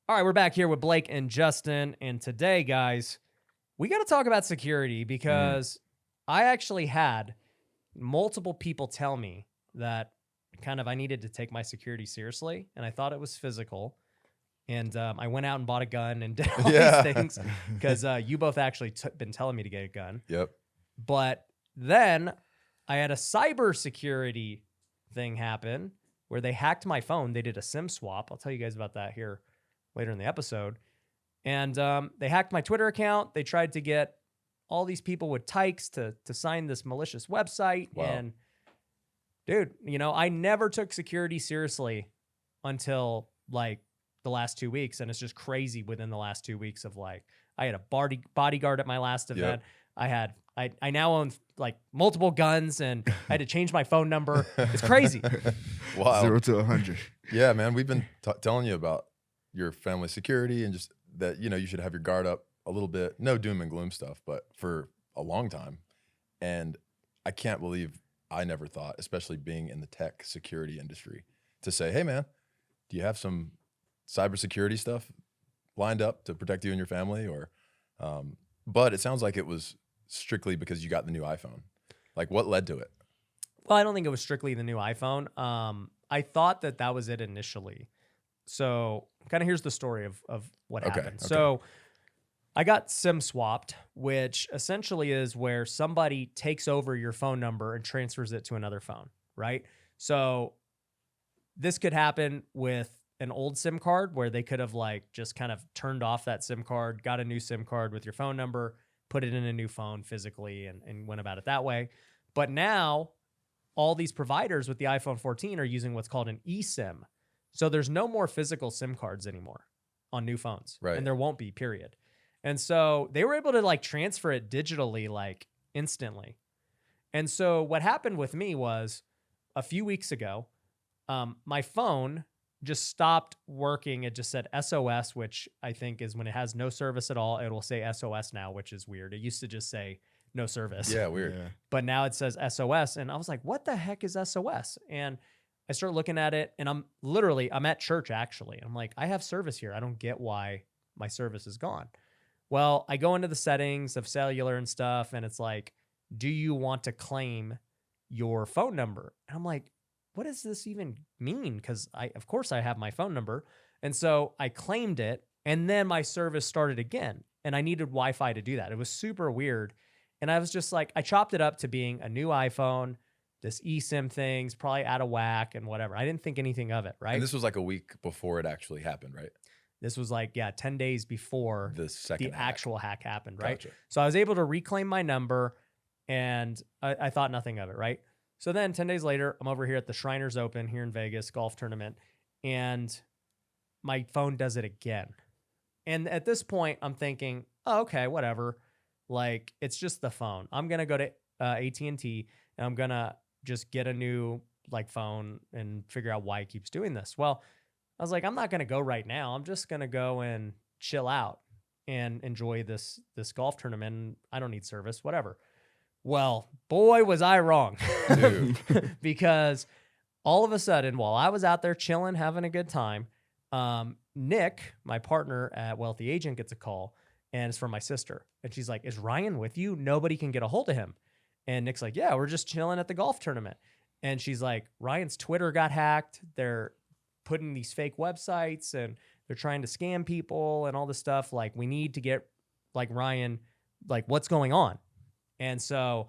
All right, we're back here with Blake and Justin. And today, guys, we got to talk about security because I actually had multiple people tell me that kind of I needed to take my security seriously. And I thought it was physical. And I went out and bought a gun and did all these things because you both actually been telling me to get a gun. Yep. But then I had a cybersecurity thing happen where they hacked my phone. They did a SIM swap. I'll tell you guys about that here later in the episode. And they hacked my Twitter account. They tried to get all these people with tykes to sign this malicious website. Wow. And dude, I never took security seriously until like the last 2 weeks. And it's just crazy within the last 2 weeks of like, I had a bodyguard at my last event. Yep. I now own like multiple guns and I had to change my phone number. It's crazy. Wow. 0 to 100. Yeah, man. We've been telling you about your family security and just that, you should have your guard up a little bit. No doom and gloom stuff, but for a long time. And I can't believe I never thought, especially being in the tech security industry, to say, hey, man, do you have some cybersecurity stuff lined up to protect you and your family? Or, but it sounds like it was strictly because you got the new iPhone. Like, what led to it? Well, I don't think it was strictly the new iPhone. I thought that was it initially. So kind of here's the story of what happened. Okay. So I got SIM swapped, which essentially is where somebody takes over your phone number and transfers it to another phone, right? So this could happen with an old SIM card where they could have like just kind of turned off that SIM card, got a new SIM card with your phone number, put it in a new phone physically and went about it that way. But now all these providers with the iPhone 14 are using what's called an eSIM. So there's no more physical SIM cards anymore on new phones. Right. And there won't be, period. And so they were able to like transfer it digitally like instantly. And so what happened with me was a few weeks ago, my phone just stopped working. It just said SOS, which I think is when it has no service at all, it will say SOS now, which is weird. It used to just say no service. Yeah, weird. Yeah. But now it says SOS. And I was like, what the heck is SOS? And I start looking at it and I'm at church actually. I'm like, I have service here. I don't get why my service is gone. Well, I go into the settings of cellular and stuff and it's like, do you want to claim your phone number? And I'm like, what does this even mean? Because of course I have my phone number. And so I claimed it and then my service started again and I needed Wi-Fi to do that. It was super weird. And I was just like, I chopped it up to being a new iPhone, this eSIM thing's probably out of whack and whatever. I didn't think anything of it, right? And this was like a week before it actually happened, right? This was like, 10 days before The actual hack happened, right? Gotcha. So I was able to reclaim my number and I thought nothing of it, right? So then 10 days later, I'm over here at the Shriners Open here in Vegas golf tournament and my phone does it again. And at this point, I'm thinking, oh, okay, whatever. Like, it's just the phone. I'm going to go to AT&T and I'm going to just get a new like phone and figure out why it keeps doing this. Well, I was like, I'm not going to go right now. I'm just going to go and chill out and enjoy this golf tournament. I don't need service, whatever. Well, boy, was I wrong. Dude. Because all of a sudden, while I was out there chilling, having a good time, Nick, my partner at Wealthy Agent, gets a call and it's from my sister. And she's like, is Ryan with you? Nobody can get a hold of him. And Nick's like, yeah, we're just chilling at the golf tournament. And she's like, Ryan's Twitter got hacked. They're putting these fake websites and they're trying to scam people and all this stuff. Like, we need to get like Ryan, like, what's going on? And so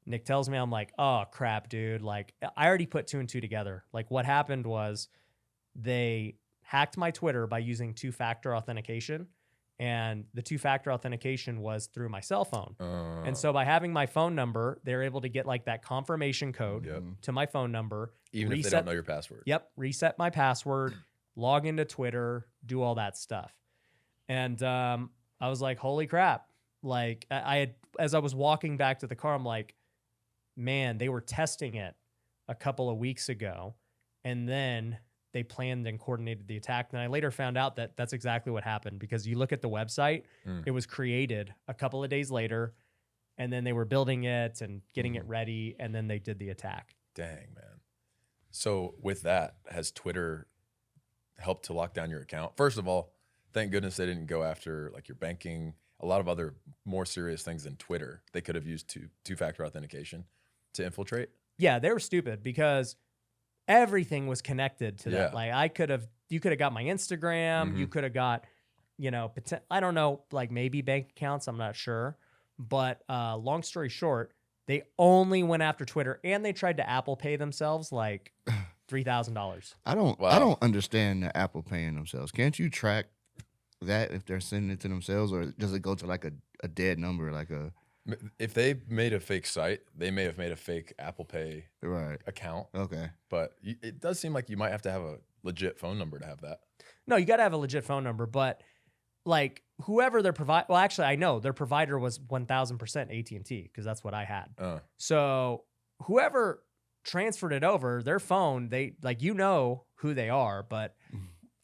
Nick tells me, I'm like, oh crap, dude. Like, I already put 2 and 2 together. Like, what happened was they hacked my Twitter by using 2-factor authentication. And the 2-factor authentication was through my cell phone. And so by having my phone number, they're able to get like that confirmation code to my phone number. Even if they don't know your password. Yep. Reset my password, log into Twitter, do all that stuff. And I was like, holy crap. Like, I had, as I was walking back to the car, I'm like, man, they were testing it a couple of weeks ago. And then they planned and coordinated the attack. And I later found out that that's exactly what happened, because you look at the website, it was created a couple of days later, and then they were building it and getting it ready, and then they did the attack. Dang, man. So with that, has Twitter helped to lock down your account? First of all, thank goodness they didn't go after like your banking, a lot of other more serious things than Twitter. They could have used two-factor authentication to infiltrate. Yeah, they were stupid because everything was connected to that. Yeah. Like you could have got my Instagram, you could have got, I don't know, like maybe bank accounts, I'm not sure. But long story short, they only went after Twitter and they tried to Apple Pay themselves like $3,000. I don't understand the Apple paying themselves. Can't you track that if they're sending it to themselves, or does it go to like a dead number, like a? If they made a fake site, they may have made a fake Apple Pay account. Okay. But it does seem like you might have to have a legit phone number to have that. No, you got to have a legit phone number, but like whoever their provider, well, actually, I know their provider was 1000% AT&T because that's what I had. So whoever transferred it over, their phone, they like, who they are, but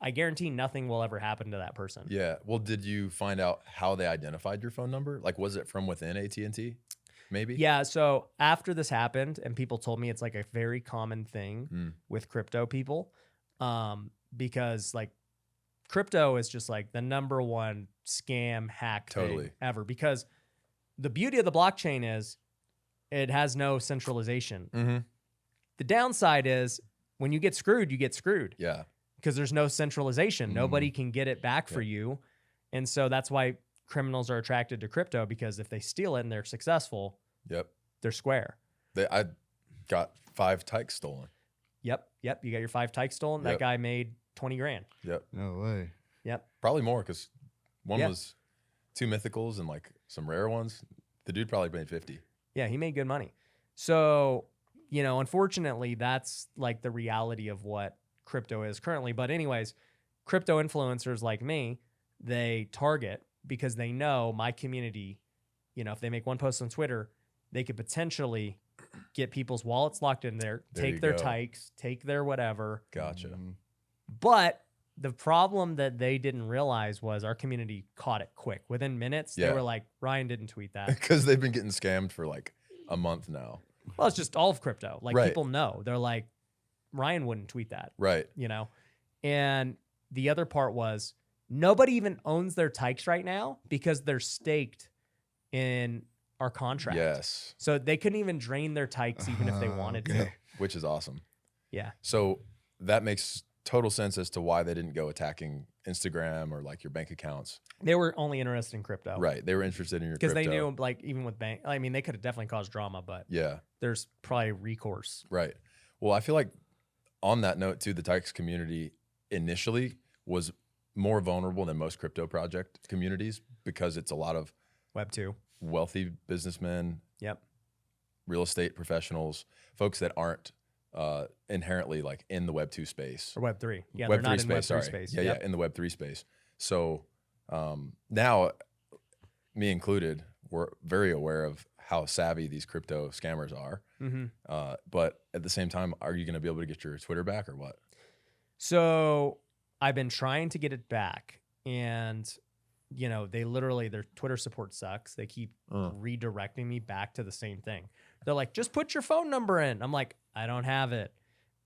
I guarantee nothing will ever happen to that person. Yeah. Well, did you find out how they identified your phone number? Like, was it from within AT&T? Maybe. Yeah. So after this happened, and people told me it's like a very common thing with crypto people, because like crypto is just like the number one scam hack thing ever. Because the beauty of the blockchain is it has no centralization. The downside is when you get screwed, you get screwed. Yeah. Because there's no centralization. Nobody can get it back for you. And so that's why criminals are attracted to crypto, because if they steal it and they're successful, they're square. I got 5 tykes stolen. Yep. You got your 5 tykes stolen. That guy made 20 grand. Yep. No way. Yep. Probably more because one was 2 mythicals and like some rare ones. The dude probably made 50. Yeah, he made good money. So, unfortunately, that's like the reality of what crypto is currently. But anyways, crypto influencers like me, they target because they know my community, if they make one post on Twitter, they could potentially get people's wallets locked in there, take their tykes, take their whatever. Gotcha. But the problem that they didn't realize was our community caught it quick. Within minutes, they were like, Ryan didn't tweet that. Because they've been getting scammed for like a month now. Well, it's just all of crypto. Like people know. They're like, Ryan wouldn't tweet that. Right. And the other part was nobody even owns their tykes right now because they're staked in our contract. Yes. So they couldn't even drain their tykes even if they wanted to. Which is awesome. Yeah. So that makes total sense as to why they didn't go attacking Instagram or like your bank accounts. They were only interested in crypto. Right. They were interested in your crypto. Because they knew, like, even with bank, I mean, they could have definitely caused drama, but there's probably recourse. Right. Well, I feel like on that note too, the Tykes community initially was more vulnerable than most crypto project communities because it's a lot of Web 2. Wealthy businessmen, Yep, real estate professionals, folks that aren't inherently like in the Web 2 space. or Web 3. Yeah, Web they're 3 not in Web space, 3 sorry. space. Yeah, in the Web 3 space. So now, me included, we're very aware of how savvy these crypto scammers are. But at the same time, are you going to be able to get your Twitter back or what? So I've been trying to get it back, and they literally, their Twitter support sucks. They keep redirecting me back to the same thing. They're like, just put your phone number in. I'm like, I don't have it.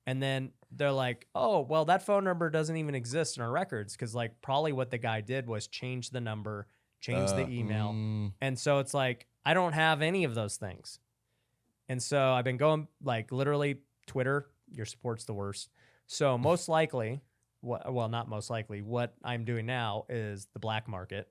And then they're like, oh, well, that phone number doesn't even exist in our records. Cause like probably what the guy did was change the number, change the email. And so it's like, I don't have any of those things. And so I've been going like literally Twitter, your support's the worst. So most likely, not most likely, what I'm doing now is the black market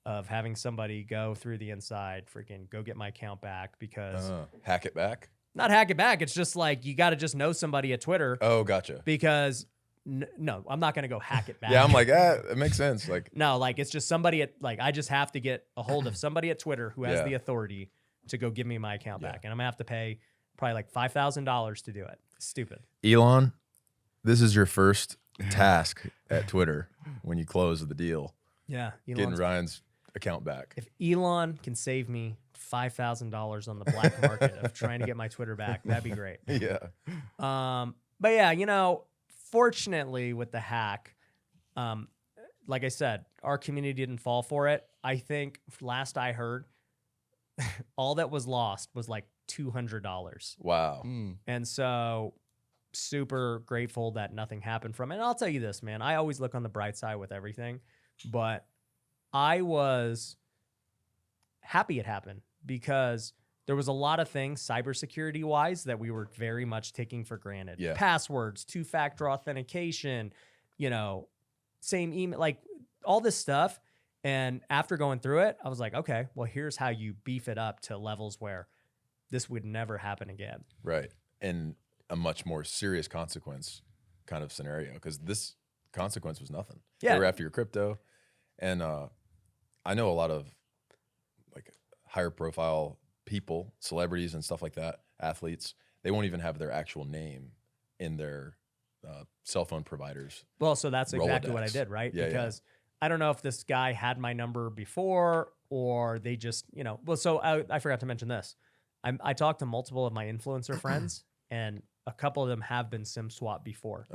of having somebody go through the inside, freaking go get my account back because hack it back? Not hack it back. It's just like you got to just know somebody at Twitter. Oh, gotcha. Because no, I'm not going to go hack it back. Yeah, I'm like, it makes sense. Like no, like it's just somebody at like I just have to get a hold of somebody at Twitter who has the authority to go give me my account back, and I'm gonna have to pay probably like $5,000 to do it. Stupid. Elon, this is your first task at Twitter when you close the deal. Yeah, getting Ryan's account back. If Elon can save me $5,000 on the black market of trying to get my Twitter back, that'd be great. Yeah. But yeah, fortunately with the hack, like I said, our community didn't fall for it. I think last I heard, all that was lost was like $200. Wow. And so super grateful that nothing happened from it. And I'll tell you this, man, I always look on the bright side with everything. but I was happy it happened because there was a lot of things cybersecurity wise that we were very much taking for granted. Yeah. Passwords, 2-factor authentication, same email, like all this stuff. And after going through it, I was like, okay, well, here's how you beef it up to levels where this would never happen again. Right. And a much more serious consequence kind of scenario, because this consequence was nothing. Yeah. They were after your crypto. And I know a lot of like higher profile people, celebrities and stuff like that, athletes, they won't even have their actual name in their cell phone providers. Well, so that's exactly what I Rolodex. did, right? Yeah, Because I don't know if this guy had my number before or they just, well, so I forgot to mention this. I talked to multiple of my influencer friends, and a couple of them have been SIM swapped before.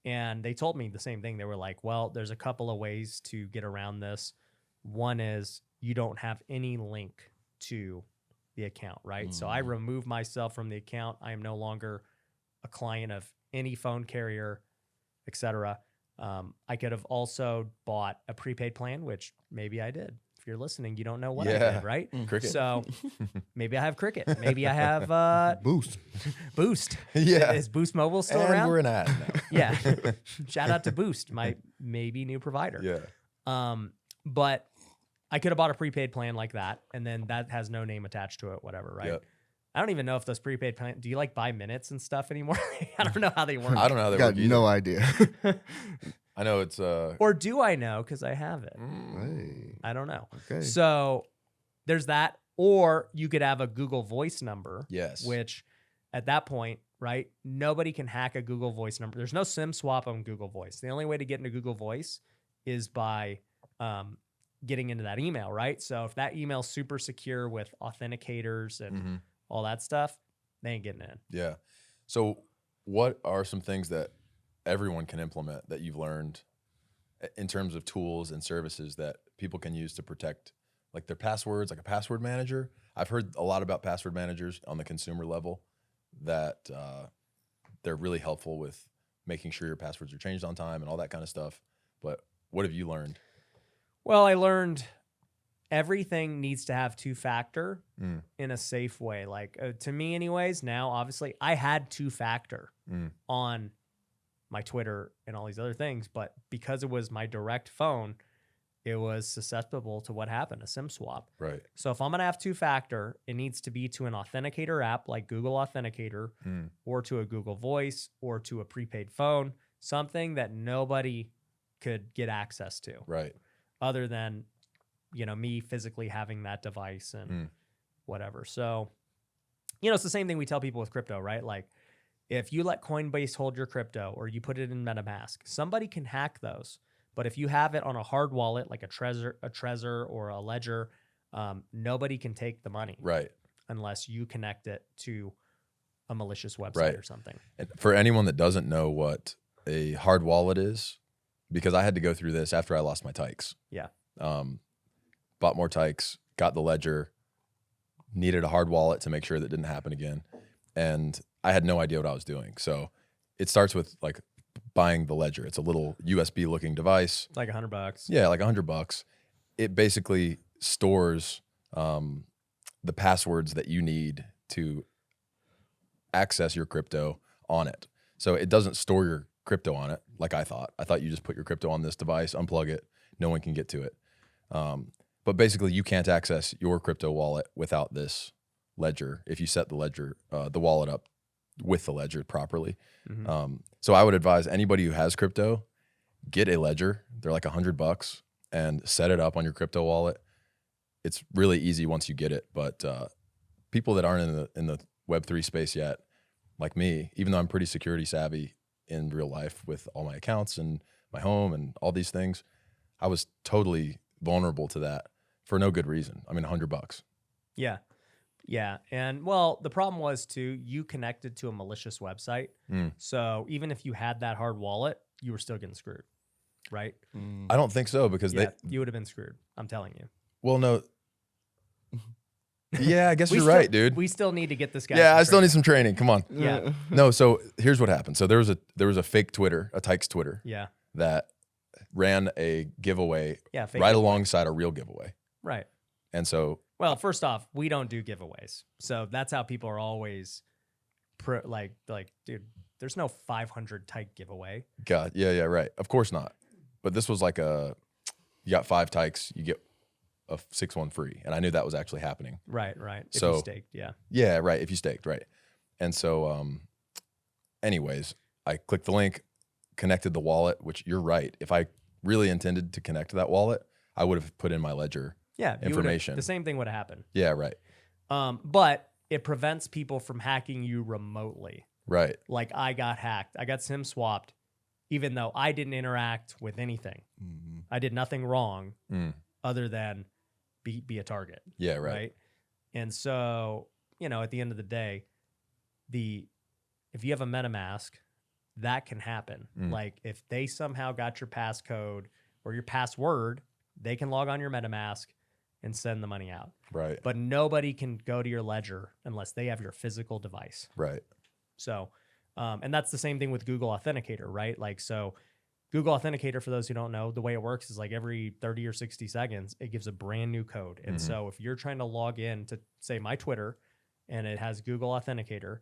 And they told me the same thing. They were like, well, there's a couple of ways to get around this. One is you don't have any link to the account, right? So I remove myself from the account. I am no longer a client of any phone carrier, etc. I could have also bought a prepaid plan, which maybe I did. If you're listening, you don't know what I did, right? Cricket. So maybe I have Cricket. Maybe I have Boost. Boost. Yeah. Is Boost Mobile still and around? we're an ad now. Yeah. Shout out to Boost, my maybe new provider. Yeah. But I could have bought a prepaid plan like that, and then that has no name attached to it, whatever, right? Yep. I don't even know if those prepaid plans, do you like buy minutes and stuff anymore? I don't know how they work. I don't know how they Got work either. no idea. I know it's Or do I know because I have it? Hey, I don't know. okay. So there's that. Or you could have a Google Voice number, yes. which at that point, right, nobody can hack a Google Voice number. There's no SIM swap on Google Voice. The only way to get into Google Voice is by getting into that email, right? So if that email's super secure with authenticators and all that stuff, they ain't getting in. Yeah. So what are some things that everyone can implement that you've learned in terms of tools and services that people can use to protect like their passwords, like a password manager? I've heard a lot about password managers on the consumer level that they're really helpful with making sure your passwords are changed on time and all that kind of stuff. But what have you learned? Well, I learned everything needs to have 2-factor in a safe way. Like to me anyways, now obviously I had 2-factor on my Twitter and all these other things, but because it was my direct phone, it was susceptible to what happened, a SIM swap. Right. So if I'm going to have 2-factor, it needs to be to an authenticator app like Google Authenticator or to a Google Voice or to a prepaid phone, something that nobody could get access to. Right. Other than, me physically having that device and whatever. So, it's the same thing we tell people with crypto, right? Like if you let Coinbase hold your crypto or you put it in MetaMask, somebody can hack those. But if you have it on a hard wallet, like a Trezor or a Ledger, nobody can take the money. Right. Unless you connect it to a malicious website or something. And for anyone that doesn't know what a hard wallet is, because I had to go through this after I lost my Tykes. Yeah. Bought more Tykes, got the Ledger, needed a hard wallet to make sure that didn't happen again. And I had no idea what I was doing. So it starts with like buying the Ledger. It's a little USB looking device. Like $100. Yeah, like $100. It basically stores the passwords that you need to access your crypto on it. So it doesn't store your crypto on it like I thought. I thought you just put your crypto on this device, unplug it, no one can get to it. But basically you can't access your crypto wallet without this Ledger if you set the Ledger, the wallet up with the Ledger properly. So I would advise anybody who has crypto, get a Ledger. They're like $100 and set it up on your crypto wallet. It's really easy once you get it. But people that aren't in the Web3 space yet, like me, even though I'm pretty security savvy in real life with all my accounts and my home and all these things, I was totally vulnerable to that for no good reason. I mean, $100. Yeah. Yeah. And well, the problem was too, you connected to a malicious website. So even if you had that hard wallet, you were still getting screwed. Right. I don't think so because you would have been screwed. I'm telling you. Well, no. Yeah, I guess you're still, right, dude. We still need to get this guy. Yeah, I still need some training. Come on. Yeah. No, so here's what happened. So there was a fake Twitter, a Tykes Twitter. Yeah. That ran a giveaway Yeah, fake right giveaway. alongside a real giveaway. Right. And so, Well, first off, we don't do giveaways. So that's how people are always like, dude, there's no 500 type giveaway. God, yeah, right. Of course not. But this was like you got 5 tykes, you get a 6th one free. And I knew that was actually happening. Right. If So- you staked, yeah. Yeah, right. If you staked, right. And so, anyways, I clicked the link, connected the wallet, which you're right. If I really intended to connect to that wallet, I would have put in my ledger. Yeah. you would've- Information. The same thing would have happened. Yeah, right. But it prevents people from hacking you remotely. Right. Like I got hacked. I got SIM swapped, even though I didn't interact with anything. Mhm. I did nothing wrong Mm. other than be a target. Yeah, right. And so, at the end of the day, if you have a MetaMask, that can happen. Mm. Like if they somehow got your passcode or your password, they can log on your MetaMask and send the money out. Right. But nobody can go to your ledger unless they have your physical device. Right. So, and that's the same thing with Google Authenticator, right? Like, so Google Authenticator, for those who don't know, the way it works is like every 30 or 60 seconds, it gives a brand new code. And so if you're trying to log in to, say, my Twitter and it has Google Authenticator,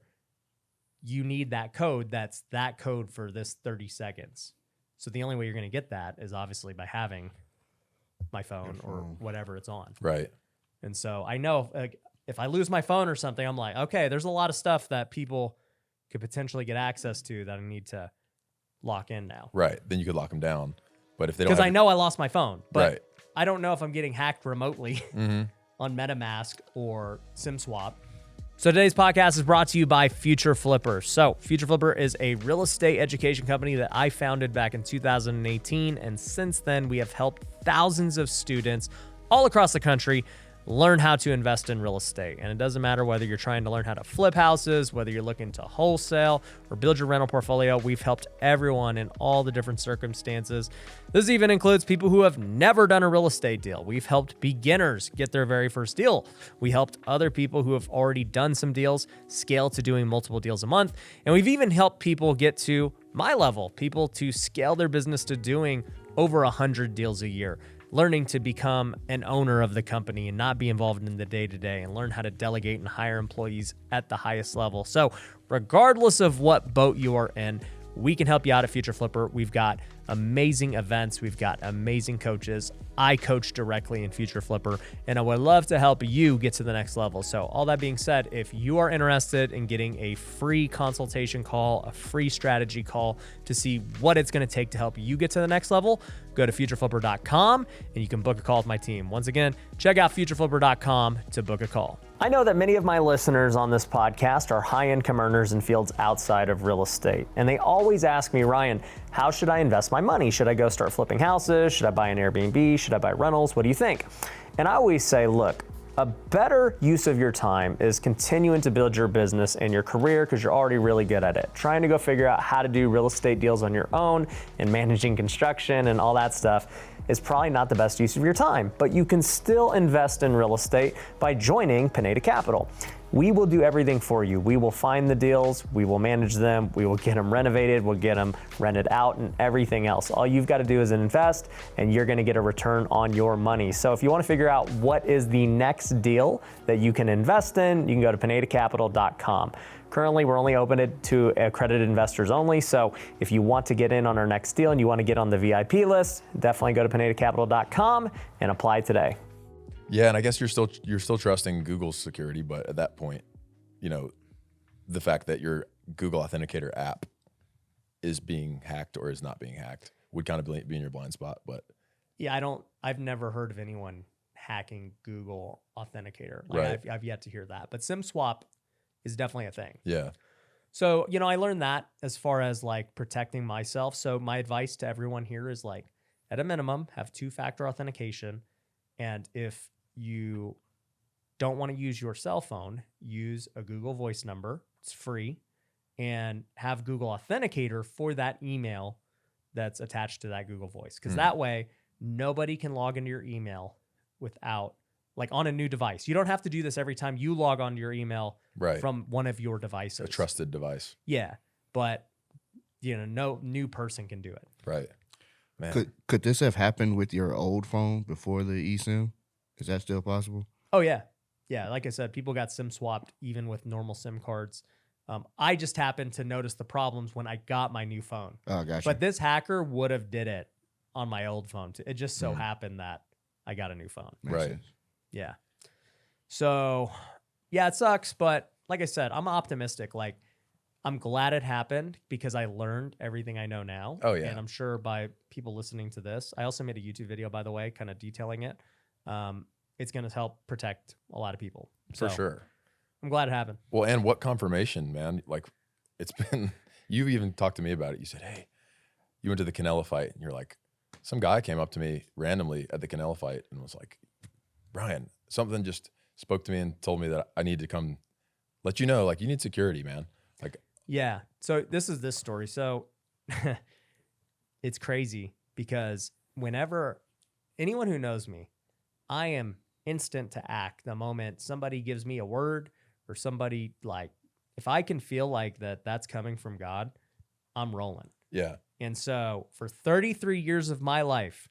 you need that code. That's that code for this 30 seconds. So the only way you're going to get that is obviously by having my phone or whatever it's on. Right. And so I know if I lose my phone or something, I'm like, okay, there's a lot of stuff that people could potentially get access to that I need to lock in now. Right. Then you could lock them down. But if they don't, Because I know I lost my phone, but Right. I don't know if I'm getting hacked remotely Mm-hmm. on MetaMask or SimSwap. So today's podcast is brought to you by Future Flipper. So Future Flipper is a real estate education company that I founded back in 2018. And since then, we have helped thousands of students all across the country learn how to invest in real estate. And it doesn't matter whether you're trying to learn how to flip houses, whether you're looking to wholesale or build your rental portfolio. We've helped everyone in all the different circumstances. This even includes people who have never done a real estate deal. We've helped beginners get their very first deal. We helped other people who have already done some deals scale to doing multiple deals a month. And we've even helped people get to my level, people to scale their business to doing over 100 deals a year, learning to become an owner of the company and not be involved in the day-to-day, and learn how to delegate and hire employees at the highest level. So regardless of what boat you are in, we can help you out at Future Flipper. We've got amazing events. We've got amazing coaches. I coach directly in Future Flipper, and I would love to help you get to the next level. So all that being said, if you are interested in getting a free consultation call, a free strategy call to see what it's going to take to help you get to the next level, go to futureflipper.com and you can book a call with my team. Once again, check out futureflipper.com to book a call. I know that many of my listeners on this podcast are high-income earners in fields outside of real estate. And they always ask me, Ryan, how should I invest my money? Should I go start flipping houses? Should I buy an Airbnb? Should I buy rentals? What do you think? And I always say, look, a better use of your time is continuing to build your business and your career because you're already really good at it. Trying to go figure out how to do real estate deals on your own and managing construction and all that stuff is probably not the best use of your time, but you can still invest in real estate by joining Pineda Capital. We will do everything for you. We will find the deals, we will manage them, we will get them renovated, we'll get them rented out and everything else. All you've got to do is invest and you're going to get a return on your money. So if you want to figure out what is the next deal that you can invest in, you can go to pinedacapital.com. Currently, we're only open to accredited investors only. So if you want to get in on our next deal and you want to get on the VIP list, definitely go to pinedacapital.com and apply today. Yeah, and I guess you're still trusting Google's security, but at that point, the fact that your Google Authenticator app is being hacked or is not being hacked would kind of be in your blind spot. But yeah, I've never heard of anyone hacking Google Authenticator. Right. I've yet to hear that, but SimSwap is definitely a thing. yeah, So, I learned that as far as like protecting myself. So my advice to everyone here is like, at a minimum, have 2-factor authentication. And if you don't want to use your cell phone, use a Google Voice number. It's free. And have Google Authenticator for that email that's attached to that Google Voice. Because that way, nobody can log into your email without, like on a new device. You don't have to do this every time you log onto your email right. from one of your devices. A trusted device. Yeah. But, no new person can do it. Right. Man. Could this have happened with your old phone before the eSIM? Is that still possible? Oh yeah, yeah. Like I said, people got SIM swapped even with normal SIM cards. I just happened to notice the problems when I got my new phone. Oh, gotcha. But this hacker would have did it on my old phone too. It just so Mhm. happened that I got a new phone. Makes Right. sense. Yeah. So yeah, it sucks, but like I said, I'm optimistic. Like I'm glad it happened because I learned everything I know now. Oh, yeah. And I'm sure by people listening to this, I also made a YouTube video, by the way, kind of detailing it. It's going to help protect a lot of people. For So sure. I'm glad it happened. Well, and what confirmation, man. Like, it's been, you even talked to me about it. You said, hey, you went to the Canelo fight. And you're like, some guy came up to me randomly at the Canelo fight and was like, Brian, something just spoke to me and told me that I need to come let you know, like, you need security, man. Like, Yeah. So this is this story. So it's crazy because whenever anyone who knows me, I am instant to act the moment somebody gives me a word or somebody like, if I can feel like that's coming from God, I'm rolling. yeah. And so for 33 years of my life,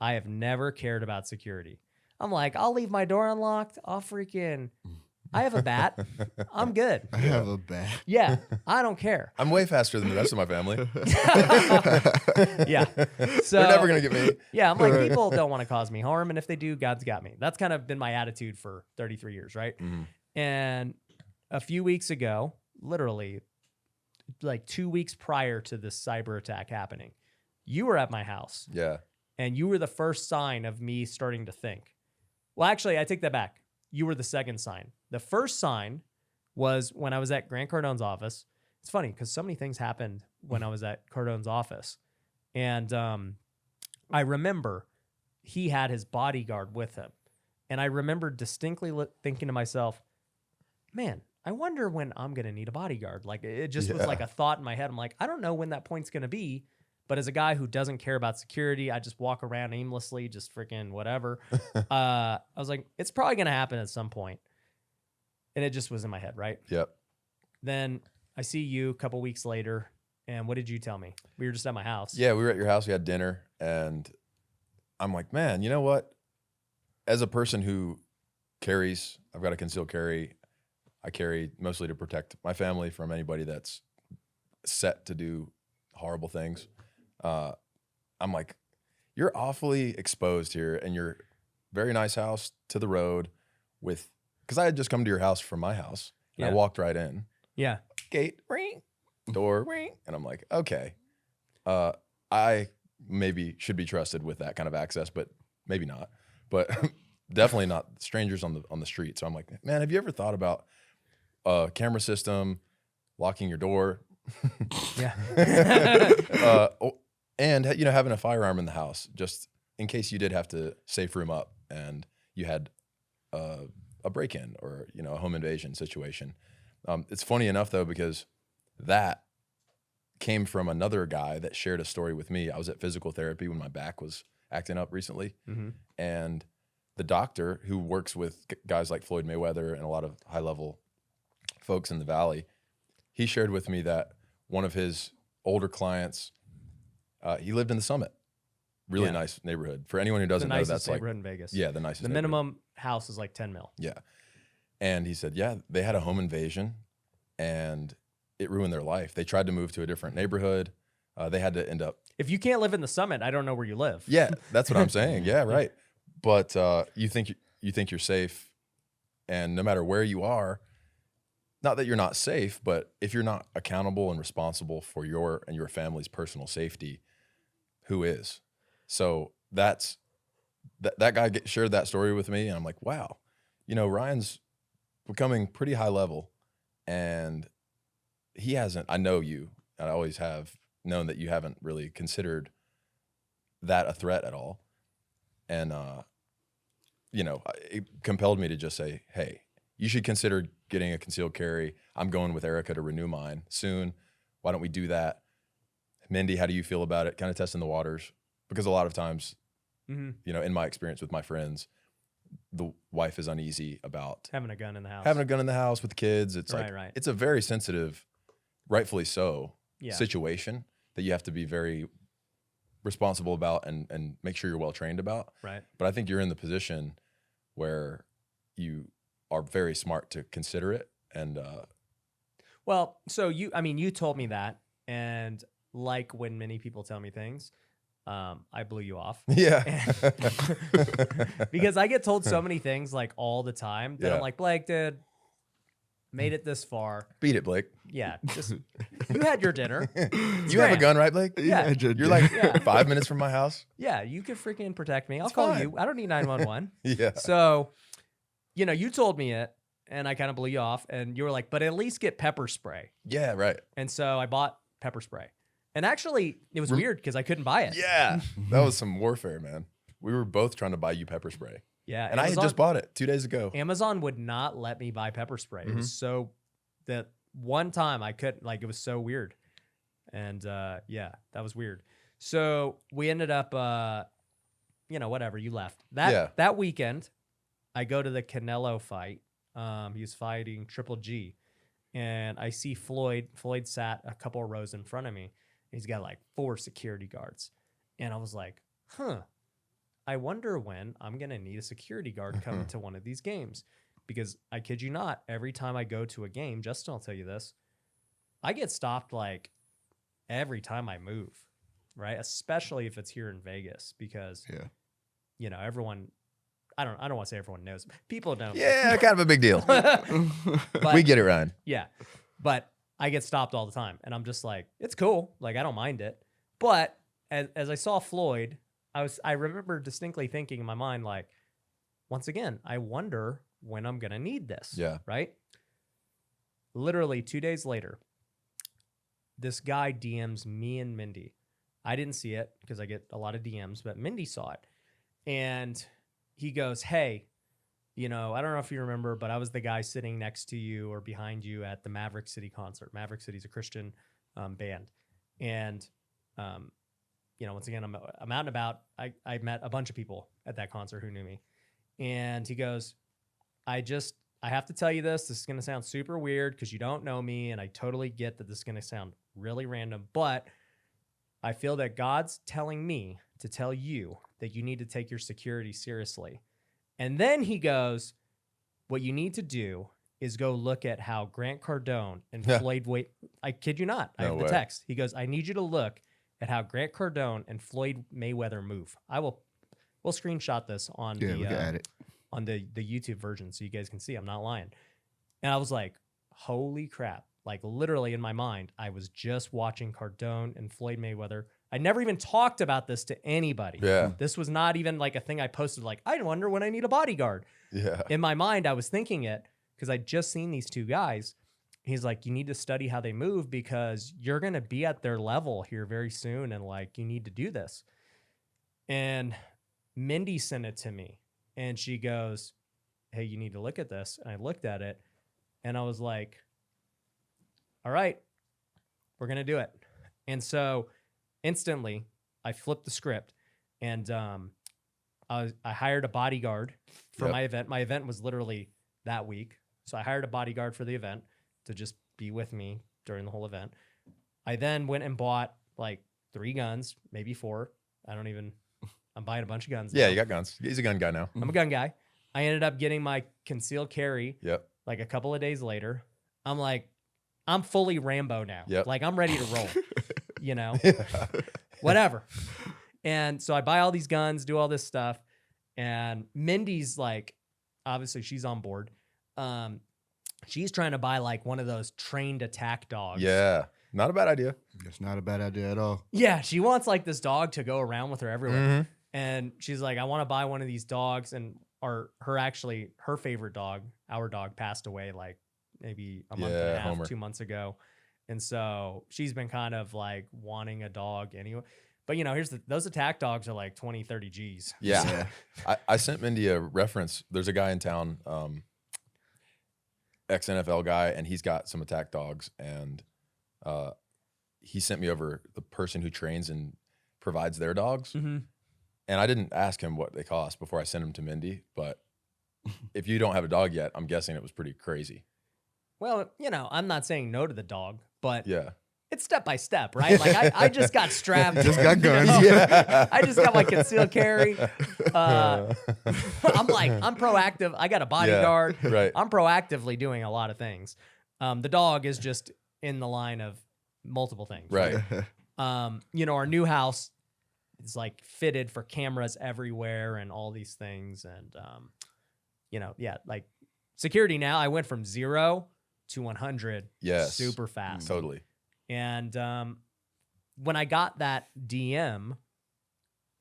I have never cared about security. I'm like, I'll leave my door unlocked. I have a bat. I'm good. I have a bat. Yeah, I don't care. I'm way faster than the rest of my family. Yeah. So They're never going to get me. yeah, I'm like, people don't want to cause me harm. And if they do, God's got me. That's kind of been my attitude for 33 years, right? Mhm. And a few weeks ago, literally like 2 weeks prior to this cyber attack happening, you were at my house Yeah. and you were the first sign of me starting to think. Well, actually, I take that back. You were the second sign. The first sign was when I was at Grant Cardone's office. It's funny because so many things happened when I was at Cardone's office. And I remember he had his bodyguard with him. And I remember distinctly thinking to myself, man, I wonder when I'm going to need a bodyguard. Like it just was Yeah. like a thought in my head. I'm like, I don't know when that point's going to be. But as a guy who doesn't care about security, I just walk around aimlessly, just freaking whatever. I was like, it's probably going to happen at some point. And it just was in my head, right? Yep. Then I see you a couple weeks later. And what did you tell me? We were just at my house. Yeah, we were at your house. We had dinner, and I'm like, man, you know what? As a person who carries, I've got a concealed carry. I carry mostly to protect my family from anybody that's set to do horrible things. I'm like, you're awfully exposed here, in your very nice house to the road with, because I had just come to your house from my house, and I Yeah. walked right in. Yeah. Gate, ring, door, ring. And I'm like, okay, I maybe should be trusted with that kind of access, but maybe not. But definitely not strangers on the street. So I'm like, man, have you ever thought about a camera system, locking your door, Yeah. and having a firearm in the house just in case you did have to safe room up and you had a break-in or a home invasion situation. It's funny enough though, because that came from another guy that shared a story with me. I was at physical therapy when my back was acting up recently, Mm-hmm. and the doctor who works with guys like Floyd Mayweather and a lot of high-level folks in the Valley, he shared with me that one of his older clients, he lived in the Summit, really Yeah. nice neighborhood. For anyone who The doesn't know, nicest that's like, neighborhood in Vegas. yeah, the nicest The neighborhood. minimum house is like 10 mil. Yeah. And he said, yeah, they had a home invasion and it ruined their life. They tried to move to a different neighborhood. They had to end up. If you can't live in the Summit, I don't know where you live. Yeah, that's what I'm saying. Yeah, right. But you think you're safe, and no matter where you are, not that you're not safe, but if you're not accountable and responsible for your and your family's personal safety, who is? So that guy shared that story with me, and I'm like, wow, Ryan's becoming pretty high level, and he hasn't. I know you, and I always have known that you haven't really considered that a threat at all, and it compelled me to just say, hey, you should consider getting a concealed carry. I'm going with Erica to renew mine soon. Why don't we do that? Mindy, how do you feel about it? Kind of testing the waters, because a lot of times, Mm-hmm. in my experience with my friends, the wife is uneasy about Having a gun in the house. having a gun in the house with the kids. It's Right. it's a very sensitive, rightfully so, Yeah. situation that you have to be very responsible about and make sure you're well trained about. Right. But I think you're in the position where you are very smart to consider it. And Well, so you told me that, and like when many people tell me things, I blew you off. yeah, Because I get told so many things like all the time that I'm Yeah. like, Blake, dude, made it this far. beat it, Blake. Yeah, just you had your dinner. You have a grand. gun, right, Blake? Yeah. You're like Yeah. 5 minutes from my house. Yeah, you could freaking protect me. I'll It's call fine. you. I don't need 911. Yeah, So, you told me it, and I kind of blew you off, and you were like, but at least get pepper spray. yeah, right. And so I bought pepper spray. And actually, it was weird because I couldn't buy it. Yeah, that was some warfare, man. We were both trying to buy you pepper spray, Yeah. and I had just bought it 2 days ago. Amazon would not let me buy pepper spray. It was so that one time I couldn't, like, it was so weird. And yeah, that was weird. So we ended up, whatever, you left. That weekend, I go to the Canelo fight. He was fighting Triple G. And I see Floyd. Floyd sat a couple of rows in front of me. He's got like 4 security guards. And I was like, I wonder when I'm going to need a security guard coming to one of these games. Because I kid you not, every time I go to a game, Justin will tell you this, I get stopped like every time I move, right? Especially if it's here in Vegas, because everyone, I don't want to say everyone knows. People know. Yeah, kind of a big deal. But, We get it, Ryan. yeah. But I get stopped all the time. And I'm just like, it's cool. Like, I don't mind it. But as I saw Floyd, I remember distinctly thinking in my mind, like, once again, I wonder when I'm going to need this. Yeah. Right? Literally 2 days later, this guy DMs me and Mindy. I didn't see it because I get a lot of DMs, but Mindy saw it. And he goes, hey, I don't know if you remember, but I was the guy sitting next to you or behind you at the Maverick City concert. Maverick City's a Christian band. And, once again, I'm out and about. I met a bunch of people at that concert who knew me. And he goes, I have to tell you this. This is going to sound super weird because you don't know me. And I totally get that this is going to sound really random. But I feel that God's telling me to tell you that you need to take your security seriously. And then he goes, what you need to do is go look at how Grant Cardone and Floyd Wait. I kid you not. I have the text. He goes, I need you to look at how Grant Cardone and Floyd Mayweather move. We'll screenshot this on on the YouTube version so you guys can see. I'm not lying. And I was like, holy crap. Like, literally in my mind, I was just watching Cardone and Floyd Mayweather. I never even talked about this to anybody. Yeah. This was not even like a thing I posted, like, I wonder when I need a bodyguard. Yeah. In my mind, I was thinking it because I'd just seen these two guys. He's like, you need to study how they move because you're going to be at their level here very soon. And like, you need to do this. And Mindy sent it to me and she goes, hey, you need to look at this. And I looked at it and I was like, all right, we're going to do it. And so instantly I flipped the script and I hired a bodyguard for my event. My event was literally that week. So I hired a bodyguard for the event to just be with me during the whole event. I then went and bought like 3 guns, maybe 4. I'm buying a bunch of guns. Yeah, now. you got guns. He's a gun guy now. I'm a gun guy. I ended up getting my concealed carry Yep. like a couple of days later. I'm like, I'm fully Rambo now. Yep. Like I'm ready to roll, whatever. And so I buy all these guns, do all this stuff. And Mindy's like, obviously she's on board. She's trying to buy like one of those trained attack dogs. Yeah. Not a bad idea. It's not a bad idea at all. Yeah. She wants like this dog to go around with her everywhere. Mhm. And she's like, I want to buy one of these dogs. And her favorite dog, our dog, passed away like maybe a month and a half, Homer. 2 months ago. And so she's been kind of like wanting a dog anyway. But those attack dogs are like 20, 30 G's. Yeah. I sent Mindy a reference. There's a guy in town, ex-NFL guy, and he's got some attack dogs. And he sent me over the person who trains and provides their dogs. Mm-hmm. And I didn't ask him what they cost before I sent him to Mindy. But if you don't have a dog yet, I'm guessing it was pretty crazy. Well, I'm not saying no to the dog, but Yeah. it's step by step, right? Like I just got strapped. Just got guns. I just got my concealed carry. I'm proactive. I got a bodyguard. Yeah, right. I'm proactively doing a lot of things. The dog is just in the line of multiple things. Right. Our new house is like fitted for cameras everywhere and all these things. And, like security now, I went from 0 to 100 Yes. super fast. Totally. And when I got that DM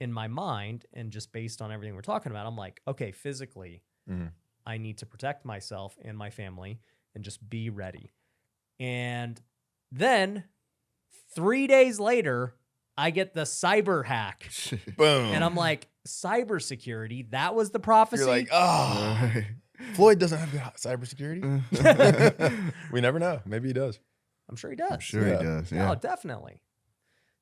in my mind and just based on everything we're talking about, I'm like, okay, physically, I need to protect myself and my family and just be ready. And then 3 days later, I get the cyber hack. Boom. And I'm like, cybersecurity, that was the prophecy. You're like, oh, Floyd doesn't have cybersecurity. We never know. Maybe he does. I'm sure he does. I'm sure he does. Yeah. Oh, definitely.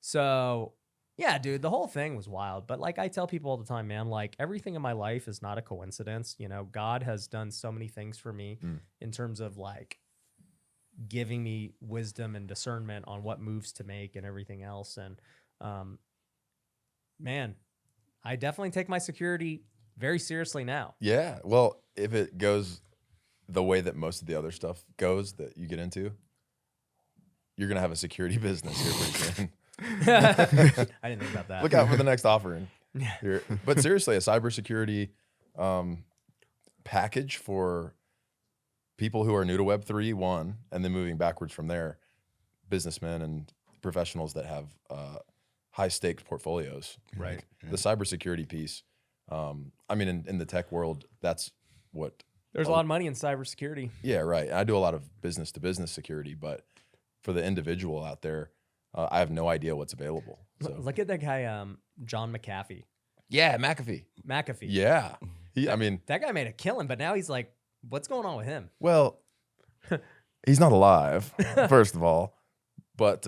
So, yeah, dude, the whole thing was wild. But like I tell people all the time, man, like everything in my life is not a coincidence. God has done so many things for me in terms of like giving me wisdom and discernment on what moves to make and everything else. And man, I definitely take my security very seriously now. Yeah. Well, if it goes the way that most of the other stuff goes that you get into, you're going to have a security business here pretty soon. I didn't think about that. Look out for the next offering. But seriously, a cybersecurity package for people who are new to Web3, one, and then moving backwards from there, businessmen and professionals that have high stakes portfolios. Right. The cybersecurity piece. In the tech world, that's what. There's a lot of money in cybersecurity. Yeah, right. I do a lot of business to business security, but for the individual out there, I have no idea what's available. So. Look at that guy, John McAfee. Yeah, McAfee. Yeah. That guy made a killing, but now he's like, what's going on with him? Well, he's not alive, first of all, but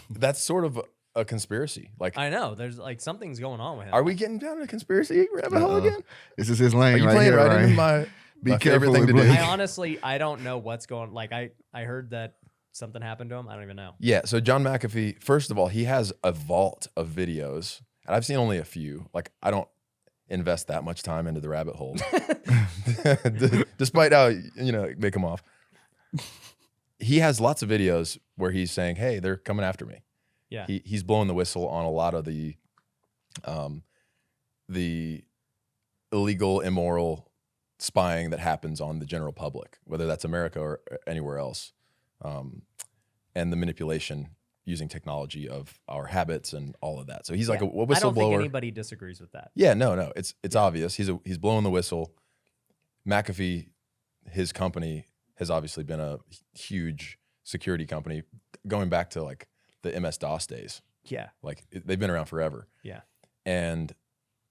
that's sort of a conspiracy. Like, I know there's like something's going on with him. Are we getting down to a conspiracy rabbit hole again? This is his lane. Are you right playing here, right into Ryan. my favorite thing to do? I honestly, I don't know what's going. Like, I heard that something happened to him. I don't even know. Yeah. So John McAfee, first of all, he has a vault of videos, and I've seen only a few. Like, I don't invest that much time into the rabbit hole, despite how they come off. He has lots of videos where he's saying, "Hey, they're coming after me." Yeah. He's blowing the whistle on a lot of the illegal, immoral spying that happens on the general public, whether that's America or anywhere else, and the manipulation using technology of our habits and all of that. So he's like a whistleblower. I don't think anybody disagrees with that. Yeah, no, it's obvious. He's blowing the whistle. McAfee, his company has obviously been a huge security company going back to like the MS-DOS days. Yeah. Like they've been around forever. Yeah. And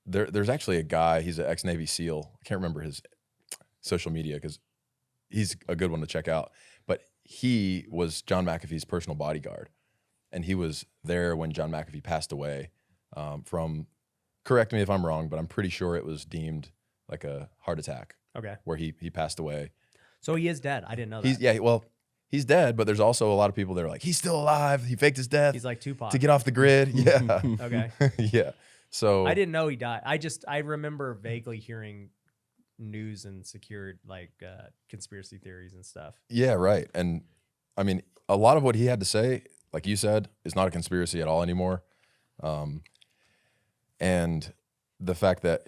there's actually a guy, he's an ex-Navy SEAL. I can't remember his social media because he's a good one to check out. But he was John McAfee's personal bodyguard. And he was there when John McAfee passed away from, correct me if I'm wrong, but I'm pretty sure it was deemed like a heart attack. Okay. Where he passed away. So he is dead. I didn't know that. He's dead, but there's also a lot of people that are like, he's still alive. He faked his death. He's like Tupac. To get off the grid. Yeah. Okay. Yeah. So I didn't know he died. I remember vaguely hearing news and secured like conspiracy theories and stuff. Yeah, right. And I mean, a lot of what he had to say, like you said, is not a conspiracy at all anymore. And the fact that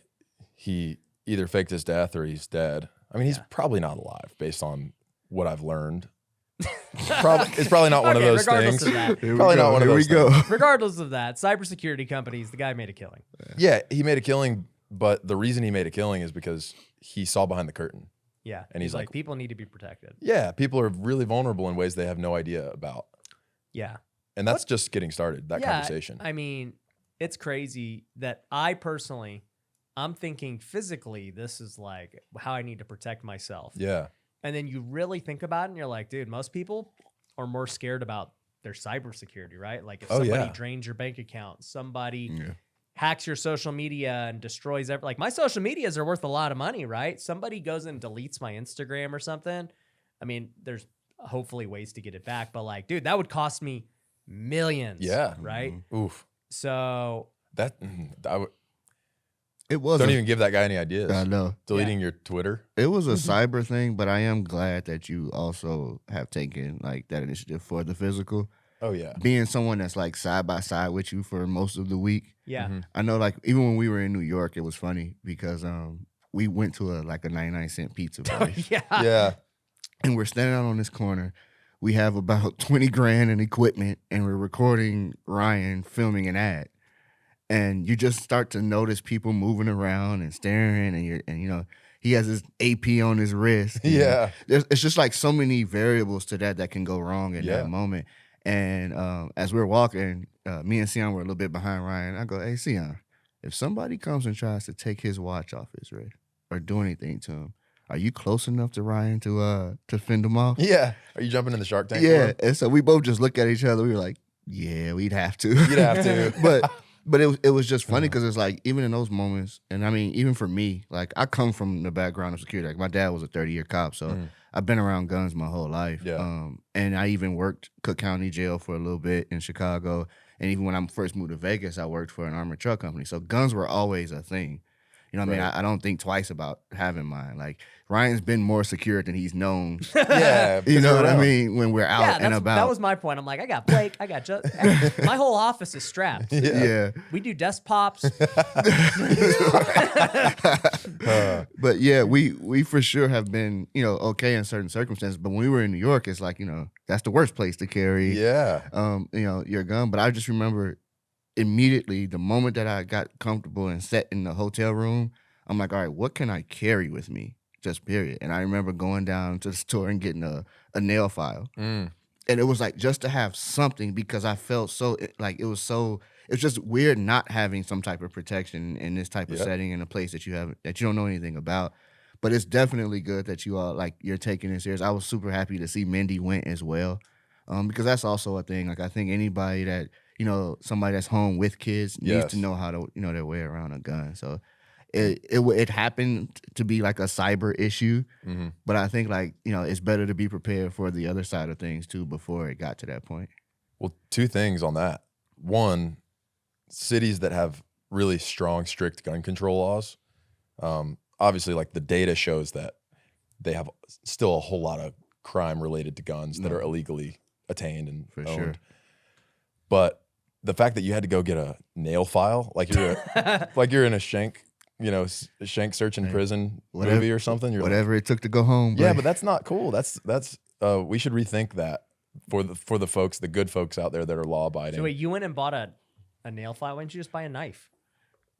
he either faked his death or he's dead. I mean, he's probably not alive based on what I've learned. It's probably not one of those regardless things. Of that. Probably not one of those things. Regardless of that, cybersecurity companies, the guy made a killing. Yeah, he made a killing, but the reason he made a killing is because he saw behind the curtain. Yeah. And he's like, people need to be protected. Yeah, people are really vulnerable in ways they have no idea about. Yeah. And that's just getting started, that conversation. I mean, it's crazy that I'm thinking physically, this is like how I need to protect myself. Yeah. And then you really think about it and you're like, dude, most people are more scared about their cybersecurity, right? Like if somebody drains your bank account, somebody hacks your social media and destroys everything. Like my social medias are worth a lot of money, right? Somebody goes and deletes my Instagram or something. I mean, there's hopefully ways to get it back, but like, dude, that would cost me millions. Yeah. Right. Oof. So That It was don't even give that guy any ideas. I know. Deleting your Twitter. It was a cyber thing, but I am glad that you also have taken like that initiative for the physical. Oh yeah. Being someone that's like side by side with you for most of the week. yeah. I know, like even when we were in New York, it was funny because we went to a 99-cent pizza place. Yeah. Yeah. And we're standing out on this corner. We have about 20 grand in equipment, and we're recording Ryan filming an ad. And you just start to notice people moving around and staring, and you know he has his AP on his wrist. Yeah. It's just like so many variables to that can go wrong in Yeah. that moment. And as we're walking, me and Sion were a little bit behind Ryan. I go, "Hey, Sion, if somebody comes and tries to take his watch off his wrist or do anything to him, are you close enough to Ryan to fend him off?" Yeah. Are you jumping in the Shark Tank? for Yeah. him? And so we both just looked at each other. We were like, "Yeah, we'd have to." You'd have to. But it was just funny because it's like even in those moments, and I mean even for me, like I come from the background of security. Like my dad was a 30-year cop, so I've been around guns my whole life. Yeah. And I even worked Cook County Jail for a little bit in Chicago, and even when I first moved to Vegas, I worked for an armored truck company. So guns were always a thing. You know what I mean? Right. I don't think twice about having mine. Like Ryan's been more secure than he's known. Yeah. You know what I around. mean? When we're out and about. That was my point. I'm like, I got Blake. I got my whole office is strapped. Yeah. We do desk pops. But yeah, we for sure have been, okay in certain circumstances. But when we were in New York, it's like, that's the worst place to carry, Yeah. your gun. But I just remember immediately the moment that I got comfortable and sat in the hotel room, I'm like, all right, what can I carry with me? Just period. And I remember going down to the store and getting a nail file. Mm. And it was like just to have something because I felt so like it's just weird not having some type of protection in this type of Yep. setting in a place that you don't know anything about. But it's definitely good that you all you're taking it serious. I was super happy to see Mindy went as well, because that's also a thing. Like I think anybody that somebody that's home with kids needs Yes. to know how to their way around a gun. So it happened to be like a cyber issue, but I think it's better to be prepared for the other side of things too before it got to that point. Well, two things on that. One, cities that have really strong, strict gun control laws, obviously, like the data shows that they have still a whole lot of crime related to guns that are illegally attained and For owned. sure. But the fact that you had to go get a nail file, like you're in a shank, shank search in prison movie or something. You're Whatever it took to go home. yeah, buddy. but that's not cool. That's we should rethink that for the folks, the good folks out there that are law abiding. So wait, you went and bought a nail file. Why didn't you just buy a knife?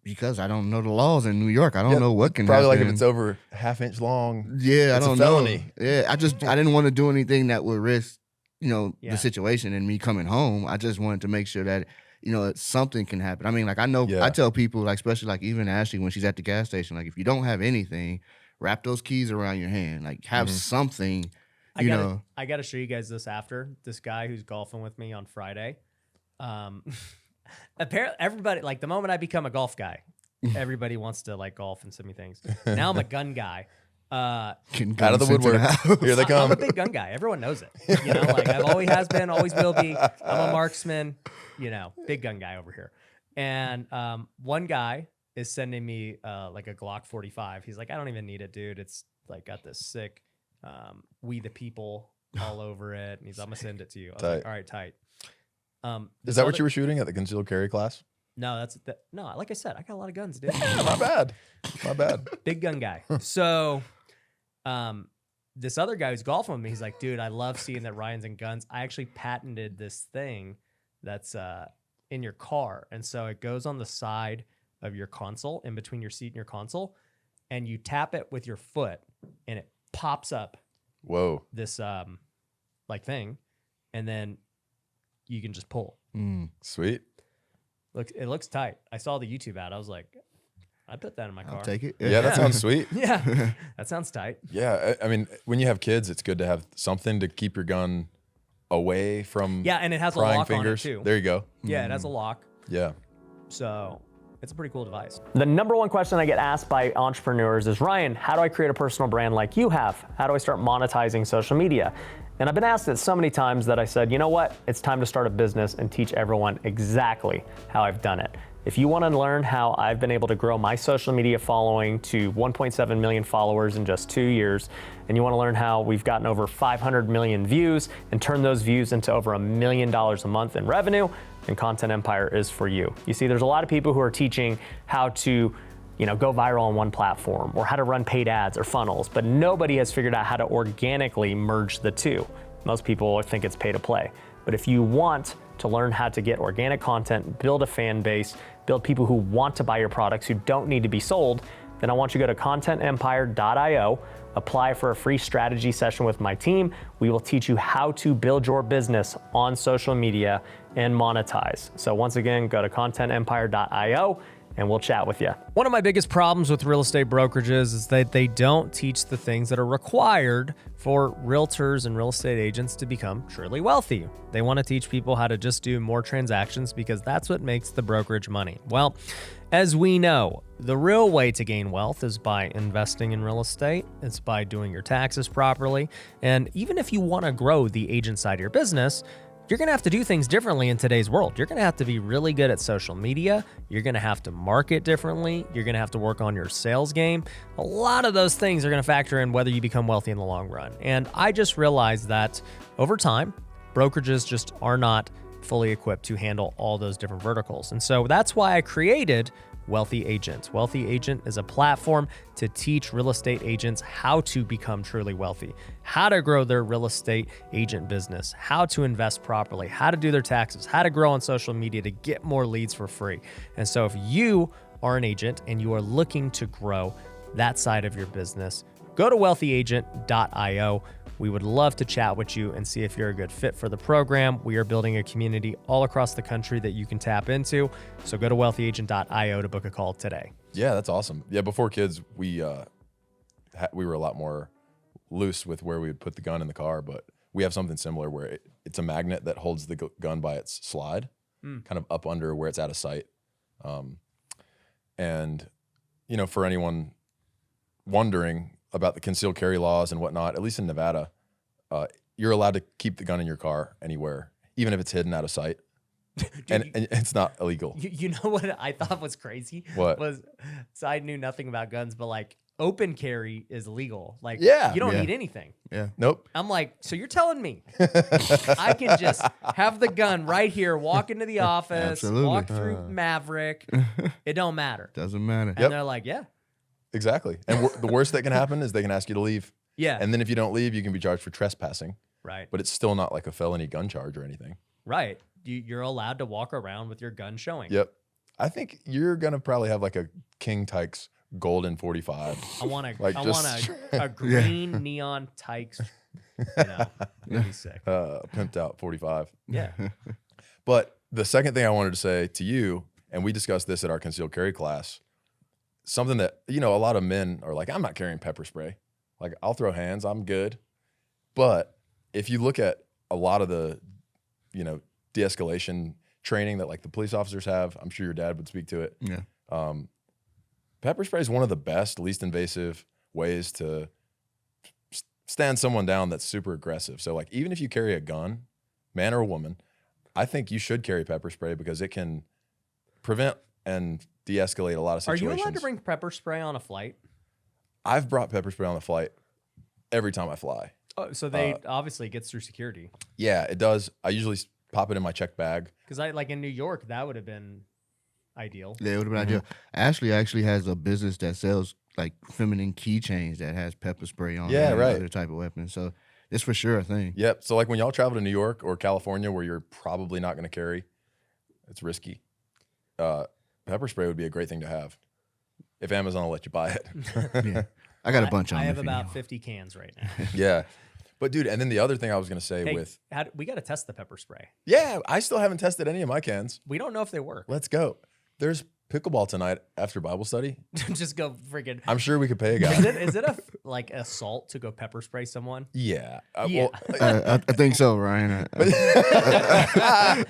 Because I don't know the laws in New York. I don't know what can probably happen. like if it's over ½ inch long. Yeah, it's I don't a felony. know. Yeah, I didn't want to do anything that would risk, Yeah. the situation and me coming home. I just wanted to make sure that, something can happen. I mean, I know, Yeah. I tell people, especially even Ashley when she's at the gas station, if you don't have anything, wrap those keys around your hand. Have something, I gotta show you guys this after. This guy who's golfing with me on Friday. Apparently, everybody the moment I become a golf guy, everybody wants to golf and send me things. Now I'm a gun guy. Getting Out of the guns sent to woodwork. house. Here they I'm come. a big gun guy. Everyone knows it. I've always has been, always will be. I'm a marksman. Big gun guy over here. And one guy is sending me a Glock 45. He's like, I don't even need it, dude. It's got this sick "We the People" all over it. And he's, I'm gonna send it to you. I was like, Tight. all right, tight. Is that what you were shooting at the concealed carry class? No, no. Like I said, I got a lot of guns, dude. My bad. My bad. Big gun guy. So, this other guy who's golfing with me, he's like, dude, I love seeing that Ryan's in guns. I actually patented this thing that's in your car. And so it goes on the side of your console, in between your seat and your console, and you tap it with your foot and it pops up Whoa. this thing, and then you can just pull. Sweet. It looks tight. I saw the YouTube ad. I was like, I put that in my car. I'll take it. Yeah, that sounds sweet. Yeah, that sounds tight. Yeah, I mean, when you have kids, it's good to have something to keep your gun away from Yeah, and it has a prying lock fingers. on it too. There you go. Yeah, it has a lock. Yeah. So it's a pretty cool device. The number one question I get asked by entrepreneurs is, Ryan, how do I create a personal brand like you have? How do I start monetizing social media? And I've been asked it so many times that I said, you know what? It's time to start a business and teach everyone exactly how I've done it. If you want to learn how I've been able to grow my social media following to 1.7 million followers in just 2 years, and you want to learn how we've gotten over 500 million views and turned those views into over $1 million a month in revenue, then Content Empire is for you. You see, there's a lot of people who are teaching how to go viral on one platform or how to run paid ads or funnels, but nobody has figured out how to organically merge the two. Most people think it's pay to play. But if you want to learn how to get organic content, build a fan base, build people who want to buy your products who don't need to be sold, then I want you to go to contentempire.io, apply for a free strategy session with my team. We will teach you how to build your business on social media and monetize. So once again, go to contentempire.io and we'll chat with you. One of my biggest problems with real estate brokerages is that they don't teach the things that are required for realtors and real estate agents to become truly wealthy. They want to teach people how to just do more transactions because that's what makes the brokerage money. Well, as we know, the real way to gain wealth is by investing in real estate. It's by doing your taxes properly. And even if you want to grow the agent side of your business, you're going to have to do things differently in today's world. You're going to have to be really good at social media. You're going to have to market differently. You're going to have to work on your sales game. A lot of those things are going to factor in whether you become wealthy in the long run. And I just realized that over time, brokerages just are not fully equipped to handle all those different verticals. And so that's why I created Wealthy Agent. Wealthy Agent is a platform to teach real estate agents how to become truly wealthy, how to grow their real estate agent business, how to invest properly, how to do their taxes, how to grow on social media to get more leads for free. And so if you are an agent and you are looking to grow that side of your business, go to wealthyagent.io. We would love to chat with you and see if you're a good fit for the program. We are building a community all across the country that you can tap into. So go to wealthyagent.io to book a call today. Yeah, that's awesome. Yeah, before kids, we were a lot more loose with where we would put the gun in the car, but we have something similar where it's a magnet that holds the gun by its slide, kind of up under where it's out of sight. And, for anyone wondering about the concealed carry laws and whatnot, at least in Nevada, you're allowed to keep the gun in your car anywhere, even if it's hidden out of sight. Dude, and it's not illegal. You know what I thought was crazy? What? So I knew nothing about guns, but like open carry is legal. Like, yeah, you don't need anything. Yeah. Nope. I'm like, so you're telling me I can just have the gun right here, walk into the office, Absolutely. walk through Maverick. It don't matter. Doesn't matter. And they're like, yeah. Exactly. And the worst that can happen is they can ask you to leave. Yeah. And then if you don't leave, you can be charged for trespassing. Right. But it's still not like a felony gun charge or anything. Right. You're allowed to walk around with your gun showing. Yep. I think you're going to probably have like a King Tykes golden 45. I want a, Like I just- want a green neon Tykes. It'd be sick. Pimped out 45. Yeah. But the second thing I wanted to say to you, and we discussed this at our concealed carry class, something that, a lot of men are like, I'm not carrying pepper spray. Like, I'll throw hands, I'm good. But if you look at a lot of the, de-escalation training that like the police officers have, I'm sure your dad would speak to it. Yeah. Pepper spray is one of the best, least invasive ways to stand someone down that's super aggressive. So like, even if you carry a gun, man or woman, I think you should carry pepper spray because it can prevent and de-escalate a lot of Are situations. you allowed to bring pepper spray on a flight? I've brought pepper spray on the flight every time I fly. Oh, so they obviously gets through security. Yeah, it does. I usually pop it in my check bag. Because like in New York, that would have been ideal. Yeah, it would have been ideal. Ashley actually has a business that sells like feminine keychains that has pepper spray on Yeah, it and right. other type of weapons. So it's for sure a thing. Yep. So like when y'all travel to New York or California where you're probably not going to carry, it's risky. Pepper spray would be a great thing to have if Amazon will let you buy it. Yeah. I got a bunch on I me have if you about need 50 cans right now. Yeah. But dude, and then the other thing I was going to say Hey, with, we got to test the pepper spray. yeah, I still haven't tested any of my cans. We don't know if they work. Let's go. There's pickleball tonight after Bible study. Just go freaking. I'm sure we could pay a guy. Is it like assault to go pepper spray someone? Yeah. Yeah. I think so, Ryan.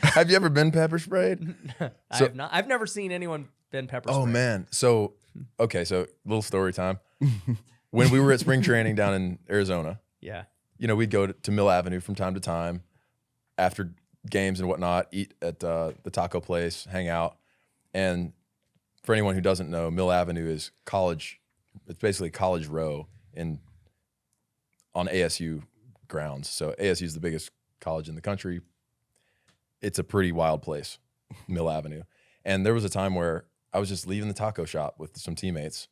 Have you ever been pepper sprayed? I have not. I've never seen anyone been pepper sprayed. Oh man. So, okay. So little story time. When we were at spring training down in Arizona, Yeah. you know, we'd go to Mill Avenue from time to time after games and whatnot, eat at the taco place, hang out. And for anyone who doesn't know, Mill Avenue is college. It's basically College Row on ASU grounds. So ASU is the biggest college in the country. It's a pretty wild place, Mill Avenue. And there was a time where I was just leaving the taco shop with some teammates,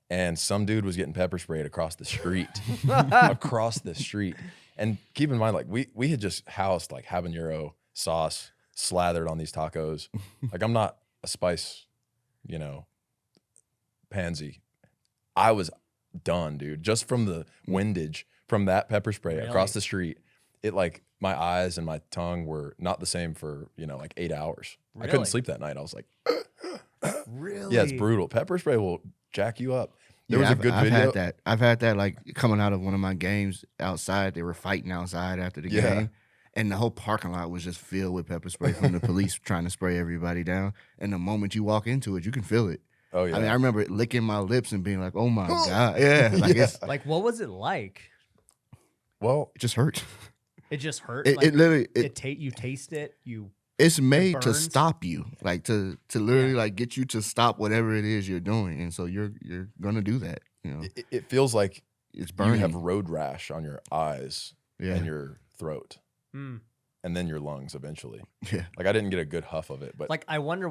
and some dude was getting pepper sprayed across the street, across the street. And keep in mind, like we had just housed like habanero sauce slathered on these tacos. Like I'm not a spice, you know, pansy. I was done, dude. Just from the windage from that pepper spray across the street, it like my eyes and my tongue were not the same for, you know, like 8 hours. I couldn't sleep that night. I was like, Really? yeah, it's brutal. Pepper spray will jack you up. There was a good video. I've had that like coming out of one of my games outside. They were fighting outside after the game. And the whole parking lot was just filled with pepper spray from the police trying to spray everybody down. And the moment you walk into it, you can feel it. Oh, yeah. I mean, I remember it licking my lips and being like, oh my God. Yeah. Like, It's, Like, what was it like? Well, it just hurts. It just hurt. It literally, You taste it. it's made to burns? stop you, like to literally like get you to stop whatever it is you're doing. And so you're going to do that. You know, it feels like it's you burning. have road rash on your eyes and your throat. Mm. And then your lungs eventually. Yeah. Like I didn't get a good huff of it, but Like, I wonder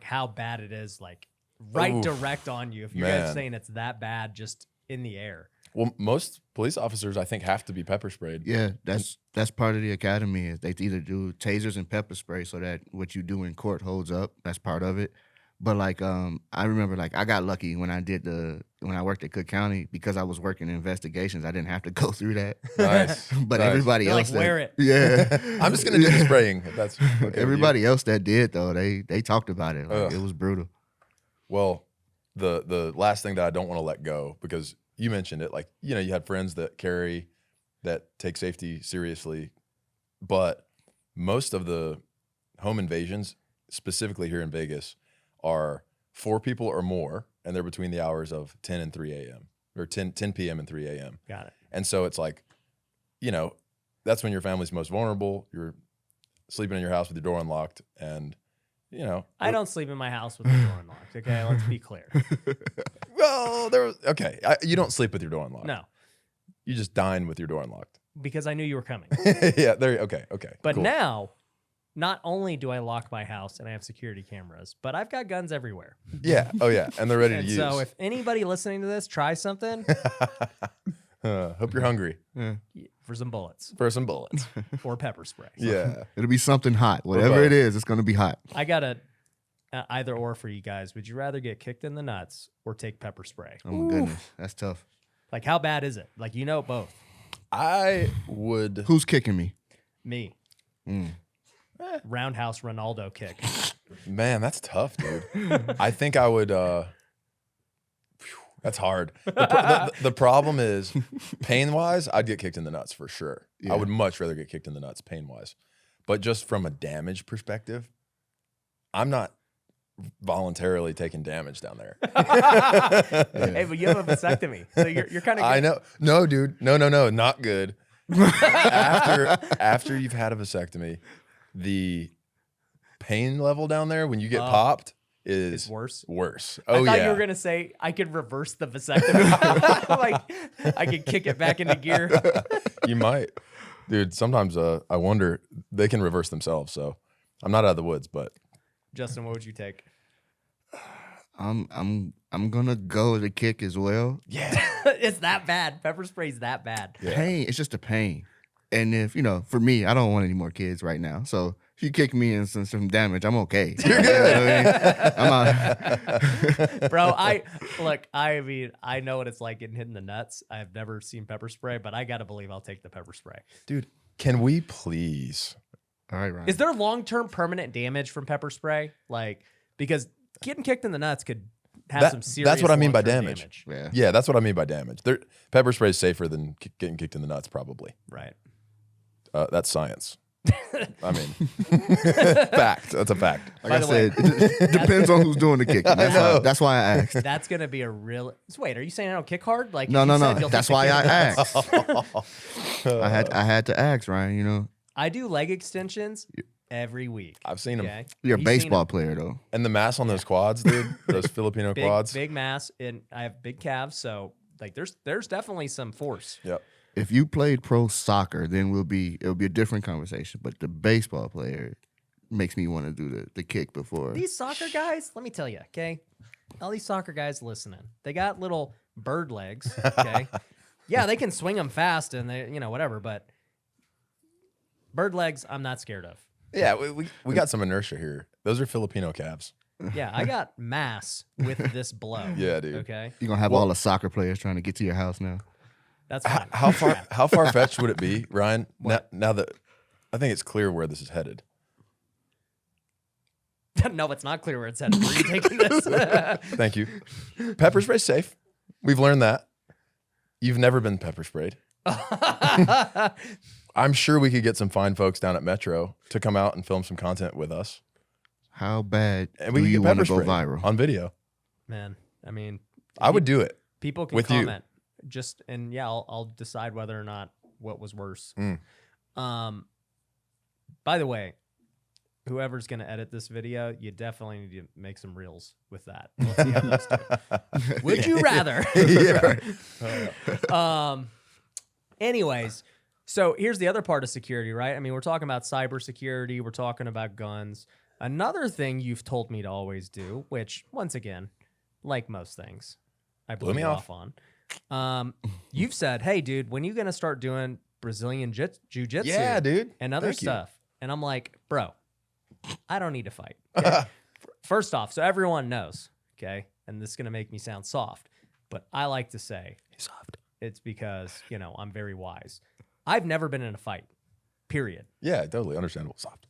how bad it is, like right direct on you. If you guys Man. saying it's that bad, just in the air. well, most police officers I think have to be pepper sprayed. Yeah, that's part of the academy. Is they either do tasers and pepper spray so that what you do in court holds up. That's part of it. But like I remember like I got lucky when I worked at Cook County because I was working in investigations. I didn't have to go through that. Nice. But Nice. everybody They're else like, wear it. Yeah. I'm just gonna do the spraying. If that's okay with you. Everybody else that did though, they talked about it. Like, Ugh. it was brutal. Well, the last thing that I don't want to let go, because you mentioned it, like, you know, you had friends that take safety seriously, but most of the home invasions, specifically here in Vegas, are 4 people or more, and they're between the hours of 10 and 3 a.m. or 10 p.m. and 3 a.m. Got it. And so it's like, you know, that's when your family's most vulnerable. You're sleeping in your house with your door unlocked, and you know, I don't sleep in my house with the door unlocked. Okay, let's be clear. well, you don't sleep with your door unlocked. No, You just dine with your door unlocked. because I knew you were coming. Yeah, okay. But cool. now, not only do I lock my house and I have security cameras, but I've got guns everywhere. Yeah, oh yeah, and they're ready to And use. so if anybody listening to this tries something, Hope you're hungry for some bullets for some bullets. or pepper spray. Yeah. It'll be something hot. Whatever both. it is, it's gonna be hot. I got a either or for you guys. Would you rather get kicked in the nuts or take pepper spray? Oh my goodness, that's tough. Like, how bad is it? Like, you know both. I would. Who's kicking me? Me. Mm. Roundhouse Ronaldo kick. Man, that's tough, dude. I think I would. That's hard. The problem is, pain wise, I'd get kicked in the nuts for sure. Yeah. I would much rather get kicked in the nuts pain wise. But just from a damage perspective, I'm not voluntarily taking damage down there. Hey, but you have a vasectomy, so you're kind of. I know. No, dude. No, not good. After you've had a vasectomy, the pain level down there when you get popped is It's worse. Worse. I Oh thought yeah. you were gonna say I could reverse the vasectomy. Like, I could kick it back into gear. You might, dude. Sometimes I wonder they can reverse themselves. So I'm not out of the woods, but Justin, what would you take? I'm gonna go the kick as well. yeah, It's that bad. Pepper spray's that bad. Yeah. Pain, it's just a pain. And if for me, I don't want any more kids right now. So if you kick me and some damage, I'm okay. You're good. I'm out. Bro, I mean, I know what it's like getting hit in the nuts. I've never seen pepper spray, but I gotta believe I'll take the pepper spray. dude. Can we please? All right, Ryan. Is there long-term permanent damage from pepper spray? Like, because getting kicked in the nuts could have some serious. That's what I mean by long-term damage. Yeah. Yeah, that's what I mean by damage. Pepper spray is safer than getting kicked in the nuts, probably. Right. That's science. I mean, fact. That's a fact. Like By I the way, said, it depends on who's doing the kicking. That's why I asked. That's gonna be a real. Wait, are you saying I don't kick hard? Like No, you no, said, no. you'll That's take the why kid- I asked. I had to ask, Ryan. You know, I do leg extensions every week. I've seen them. Okay, you're a You've seen baseball 'em. player though. And the mass on those quads, dude. Those Filipino Big, quads. big mass, and I have big calves, so like there's definitely some force. Yep. If you played pro soccer, then it'll be a different conversation. But the baseball player makes me want to do the kick before. These soccer guys, let me tell you, okay? All these soccer guys listening, they got little bird legs, okay? Yeah, they can swing them fast and they, whatever, but bird legs, I'm not scared of. Yeah, we got some inertia here. Those are Filipino calves. Yeah, I got mass with this blow. Yeah, dude. Okay, You're gonna have all the soccer players trying to get to your house now. that's fine. How far fetched would it be, Ryan? Now that I think it's clear where this is headed. No, it's not clear where it's headed. Where are you taking this? Thank you. Pepper spray's safe. We've learned that. You've never been pepper sprayed. I'm sure we could get some fine folks down at Metro to come out and film some content with us. How bad And we do could you get want pepper to go sprayed viral? on video. Man, I mean, I would do it. people can with you. comment. And yeah, I'll decide whether or not what was worse. Mm. By the way, whoever's going to edit this video, you definitely need to make some reels with that. Let's see how those do. Would you rather? Yeah. Anyways, so here's the other part of security, right? I mean, we're talking about cybersecurity. We're talking about guns. Another thing you've told me to always do, which once again, like most things, I blew me you off. off on. You've said, "Hey, dude, when you gonna start doing Brazilian jiu-jitsu Yeah, dude. and other Thank you. stuff?" And I'm like, "Bro, I don't need to fight." Okay? First off, so everyone knows, okay, and this is gonna make me sound soft, but I like to say Soft. it's because I'm very wise. I've never been in a fight. Period. Yeah, totally understandable. Soft.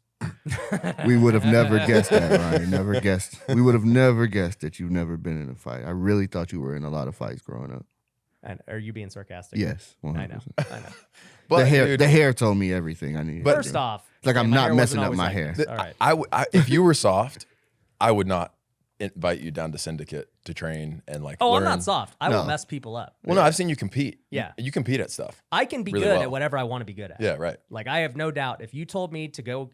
We would have never guessed that, Ryan. Never guessed. We would have never guessed that you've never been in a fight. I really thought you were in a lot of fights growing up. And are you being sarcastic? Yes, I 100%. know. I know. But the dude, hair told me everything I needed. But- First off, like I'm my not hair messing wasn't up always my like hair. this. All right. if you were soft, I would not invite you down to Syndicate to train and like. Oh, learn. I'm not soft. I will No. mess people up. Well, no, I've seen you compete. Yeah. you compete at stuff. I can be really good well. at whatever I want to be good at. Yeah, right. Like I have no doubt. If you told me to go,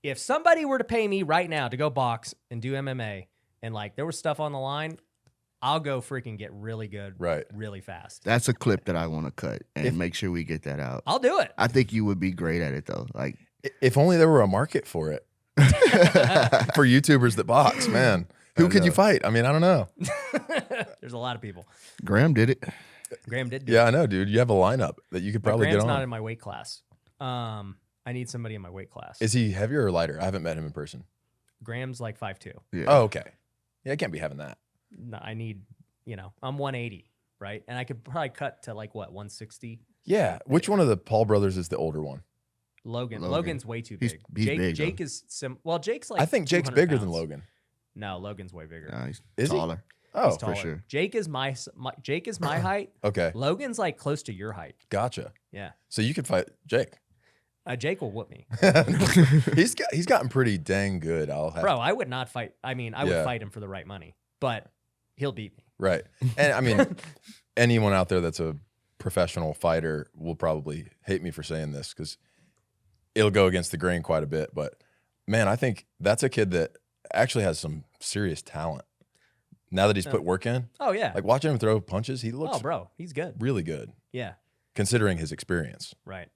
if somebody were to pay me right now to go box and do MMA, and like there was stuff on the line, I'll go freaking get really good, Right. really fast. That's a clip that I want to cut and make sure we get that out. I'll do it. I think you would be great at it though. Like If only there were a market for it for YouTubers that box, man. Who could you fight? I mean, I don't know. There's a lot of people. Graham did it. Graham did do Yeah, I know, dude. You have a lineup that you could But probably Graham's get not on. in my weight class. I need somebody in my weight class. Is he heavier or lighter? I haven't met him in person. Graham's like 5'2". Yeah. Oh, okay. Yeah, I can't be having that. No, I need, I'm 180, right? And I could probably cut to like what, 160? Yeah. Which one of the Paul brothers is the older one? Logan. Logan. Logan's way too He's- big. he's Jake, big, Jake though. is well, Jake's like I think Jake's 200 bigger than pounds. Logan. No, Logan's way bigger. Nah, he's Is he? taller. Oh, He's taller. sure. Jake is my height. okay. Logan's like close to your height. Gotcha. Yeah. So you could fight Jake. Jake will whoop me. He's gotten pretty dang good. I'll have Bro, I would not fight. I mean, I would Yeah. fight him for the right money, but he'll beat me. right. And I mean, anyone out there that's a professional fighter will probably hate me for saying this because it'll go against the grain quite a bit. But man, I think that's a kid that actually has some serious talent. Now that he's put work in, Oh, yeah. like watching him throw punches, he Oh, looks bro, he's good. really good Yeah, considering his experience. right.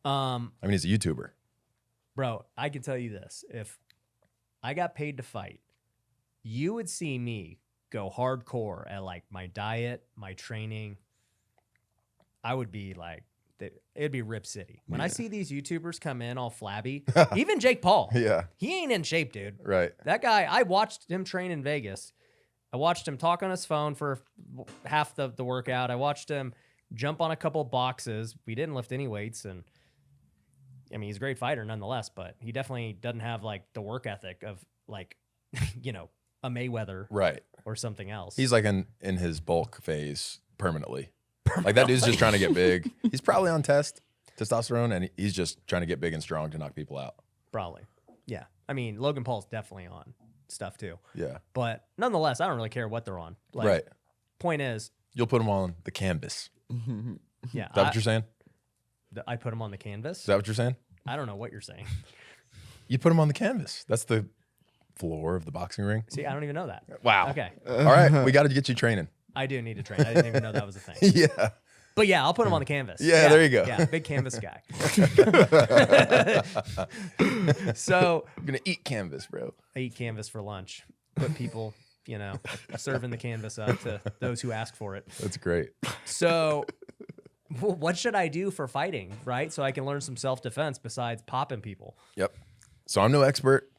I mean, he's a YouTuber. Bro, I can tell you this. If I got paid to fight, you would see me go hardcore at like my diet, my training. I would be like, it'd be Rip City. When I see these YouTubers come in all flabby, even Jake Paul, Yeah. he ain't in shape, dude. Right. That guy, I watched him train in Vegas. I watched him talk on his phone for half the workout. I watched him jump on a couple boxes. We didn't lift any weights, and I mean, he's a great fighter nonetheless, but he definitely doesn't have like the work ethic of like, a Mayweather Right. or something else. He's like in his bulk phase permanently. Like that dude's just trying to get big. He's probably on test. testosterone, and he's just trying to get big and strong to knock people out. Probably. Yeah. I mean, Logan Paul's definitely on stuff too. Yeah. But nonetheless, I don't really care what they're on. Like, Right. Point is, You'll put them on the canvas. yeah, Is that what you're saying? I put them on the canvas. Is that what you're saying? I don't know what you're saying. You put them on the canvas. That's the floor of the boxing ring. See, I don't even know that. Wow. Okay. All right. We got to get you training. I do need to train. I didn't even know that was a thing. Yeah. But yeah, I'll put them on the canvas. Yeah, there you go. Yeah, big canvas guy. So I'm going to eat canvas, bro. I eat canvas for lunch. Put people, serving the canvas up to those who ask for it. That's great. So what should I do for fighting, right? So I can learn some self-defense besides popping people. Yep. So I'm no expert.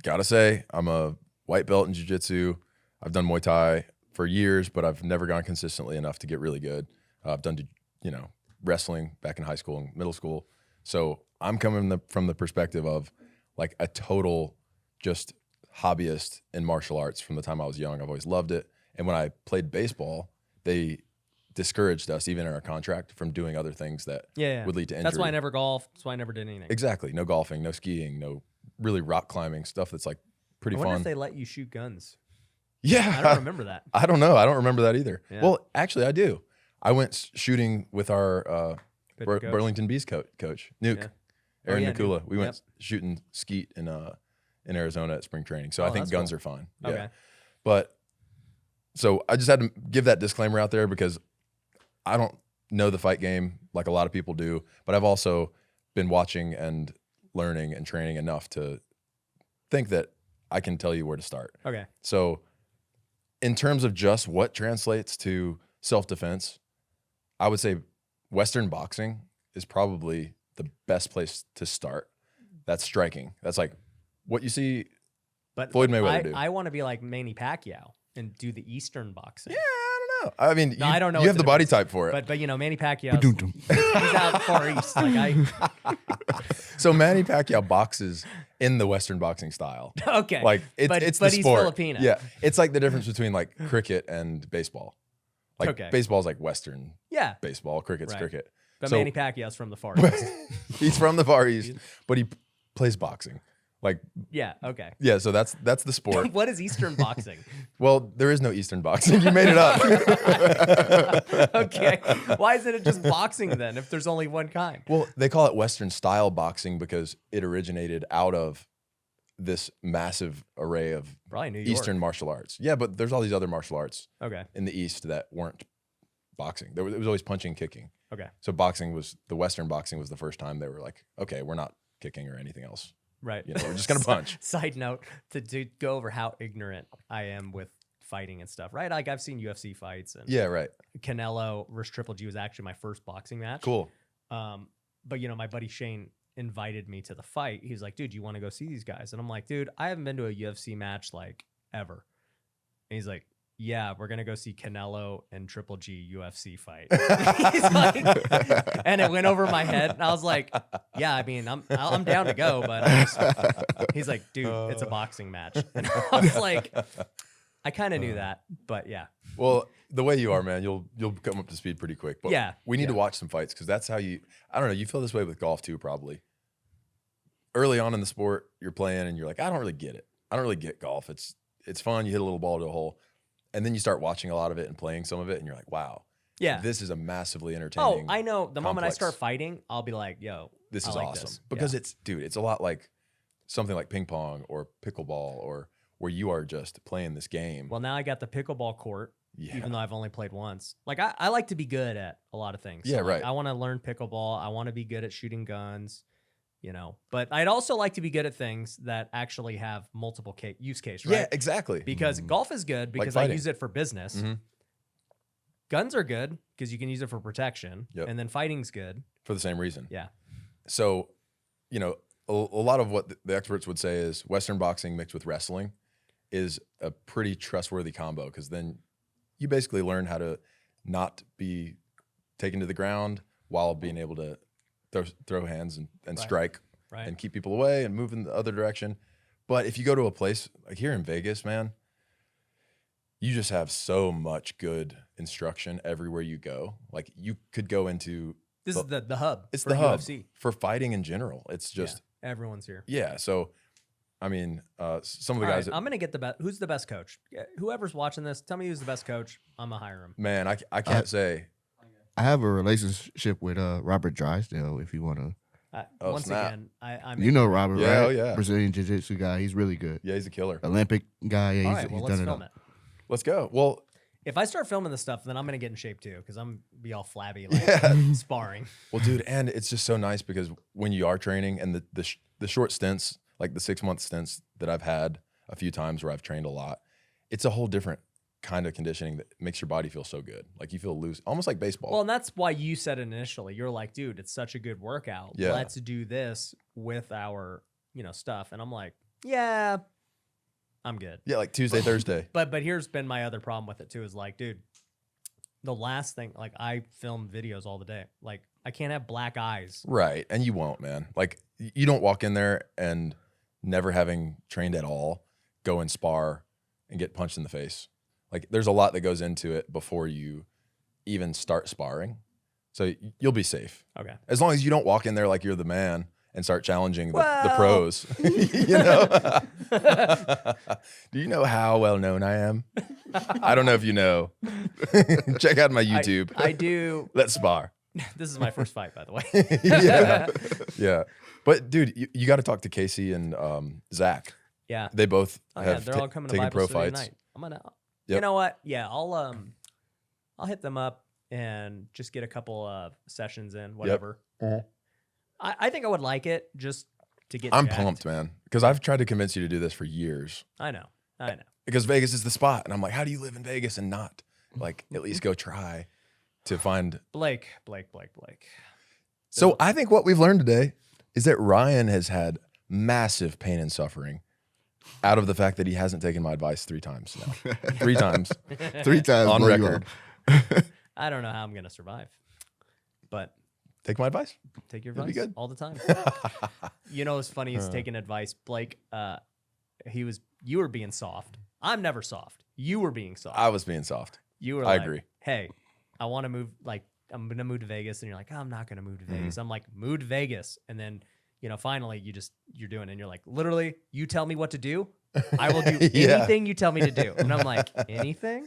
Gotta say, I'm a white belt in jiu-jitsu. I've done Muay Thai for years, but I've never gone consistently enough to get really good. I've done, wrestling back in high school and middle school. So I'm coming from the perspective of like a total just hobbyist in martial arts from the time I was young. I've always loved it. And when I played baseball, they discouraged us, even in our contract, from doing other things that would lead to injury. That's why I never golfed. That's why I never did anything. Exactly. No golfing, no skiing, no really rock climbing, stuff that's like pretty I wonder fun. if they let you shoot guns. Yeah. I don't remember that. I don't know. I don't remember that either. Yeah. Well, actually, I do. I went shooting with our Pitcher coach. Burlington Bees coach, Nuke, Yeah. Aaron yeah, Nakula. Nuke. We went shooting skeet in Arizona at spring training. So I think that's guns cool. are fine. Yeah. Okay. But so I just had to give that disclaimer out there because I don't know the fight game like a lot of people do, but I've also been watching and learning and training enough to think that I can tell you where to start. Okay. So in terms of just what translates to self-defense, I would say Western boxing is probably the best place to start. That's striking. That's like what you see But Floyd Mayweather do. I want to be like Manny Pacquiao and do the Eastern boxing. Yeah, I don't know. I mean, No, I don't know you what have the the body difference type for it. But Manny Pacquiao, Ba-dum-dum. he's out far east. Like So Manny Pacquiao boxes in the Western boxing style. okay, Like it's but the he's sport. Filipino. Yeah, it's like the difference between like cricket and baseball. Like Okay. baseball's like Western yeah. baseball, cricket's Right. cricket. But So- Manny Pacquiao's from the far east. He's from the Far East, but he plays boxing. Like, Yeah. Okay. yeah, so that's the sport. What is Eastern boxing? Well, there is no Eastern boxing. You made it up. Okay. Why isn't it just boxing then? If there's only one kind. Well, they call it Western style boxing because it originated out of this massive array of Probably New York. Eastern martial arts. Yeah, but there's all these other martial arts Okay. in the East that weren't boxing. It was always punching, kicking. Okay. So the Western boxing was the first time they were like, okay, we're not kicking or anything else. Right. You know, we're just gonna punch. Side note to go over how ignorant I am with fighting and stuff. Right. Like I've seen UFC fights and Yeah, right. Canelo versus Triple G was actually my first boxing match. Cool. But my buddy Shane invited me to the fight. He's like, dude, you want to go see these guys? And I'm like, dude, I haven't been to a UFC match like ever. And he's like, yeah, we're gonna go see Canelo and Triple G UFC fight. He's like, and it went over my head, and I was like, yeah, I mean, I'm down to go, but he's like, dude, it's a boxing match, and I was like, I kind of knew that, but yeah, Well, the way you are, man, you'll come up to speed pretty quick. But Yeah, we need to yeah. watch some fights because that's how you. I don't know. You feel this way with golf too, probably. Early on in the sport, you're playing and you're like, I don't really get it. I don't really get golf. It's fun. You hit a little ball to a hole, and then you start watching a lot of it and playing some of it, and you're like, wow, yeah. this is a massively Oh, entertaining. I know. The moment I complex. start fighting, I'll be like, yo, This I is like awesome this. because Yeah. it's a lot like something like ping pong or pickleball or where you are just playing this game. Well, now I got the pickleball court. Yeah. Even though I've only played once. Like I like to be good at a lot of things. Yeah, like, right. I want to learn pickleball. I want to be good at shooting guns, But I'd also like to be good at things that actually have multiple use case, right? Yeah, exactly. Because golf is good because I fighting. use it for business. Mhm. Guns are good because you can use it for protection. Yep. And then fighting's good. For the same reason. Yeah. So, a lot of what the experts would say is Western boxing mixed with wrestling is a pretty trustworthy combo because then you basically learn how to not be taken to the ground while being able to throw hands and Right. strike Right. and keep people away and move in the other direction. But if you go to a place like here in Vegas, man, you just have so much good instruction everywhere you go. Like you could go into This is the hub. It's for the hub UFC. for fighting in general. It's just Everyone's here. yeah. So, I mean, some of the All guys. right, I'm gonna get the best. Who's the best coach? Whoever's watching this, tell me who's the best coach. I'm gonna hire him. Man, I can't say. I have a relationship with Robert Drysdale. If you want to, Once snap. again, I'm. you know Robert, Yeah, right? oh, yeah. Brazilian jiu-jitsu guy. He's really good. Yeah, he's a killer. Olympic guy. Yeah, All he's, right, well, he's let's done it film all. it. Let's go. Well, If I start filming this stuff, then I'm gonna get in shape too, because I'm be all flabby like sparring. well, dude, and it's just so nice because when you are training and the short stints, like the 6-month stints that I've had a few times where I've trained a lot, it's a whole different kind of conditioning that makes your body feel so good. Like you feel loose, almost like baseball. Well, and that's why you said it initially. You're like, dude, it's such a good workout. Yeah. Let's do this with our, stuff. And I'm like, yeah, I'm good. yeah, like Tuesday, Thursday. But here's been my other problem with it too, is like, dude, the last thing, like I film videos all the day. Like I can't have black eyes. Right. And you won't, man. Like you don't walk in there and never having trained at all, go and spar and get punched in the face. Like there's a lot that goes into it before you even start sparring. So you'll be safe. Okay. As long as you don't walk in there like you're the man and start challenging the Well. pros. You know? Do you know how well known I am? I don't know if you know. Check out my YouTube. I do. Let's spar. This is my first fight, by the way. Yeah. Yeah. But dude, you got to talk to Casey and Zach. Yeah. They both Oh, yeah, have they're all coming to taken Bible pro study fights. tonight. I'm gonna. Yep. You know what? Yeah, I'll hit them up and just get a couple of sessions in, whatever. Mhm. I think I would like it just to get. I'm jacked. pumped, man, because I've tried to convince you to do this for years. I know. Because Vegas is the spot, and I'm like, how do you live in Vegas and not like at least go try to find? Blake. So I think what we've learned today is that Ryan has had massive pain and suffering out of the fact that he hasn't taken my advice 3 times now. 3 times 3 times on blow you record. up. I don't know how I'm gonna survive, but Take my advice. take your It'll be advice good. all the time. You know what's funny is taking advice. Blake, you were being soft. I'm never soft. You were being soft. I was being soft. You were I like, agree. hey, I want to move, like, I'm going to move to Vegas. And you're like, oh, I'm not going to move to Vegas. I'm like, move to Vegas. And then, finally you're doing it. And you're like, literally, you tell me what to do. I will do Yeah. anything you tell me to do. And I'm like, anything?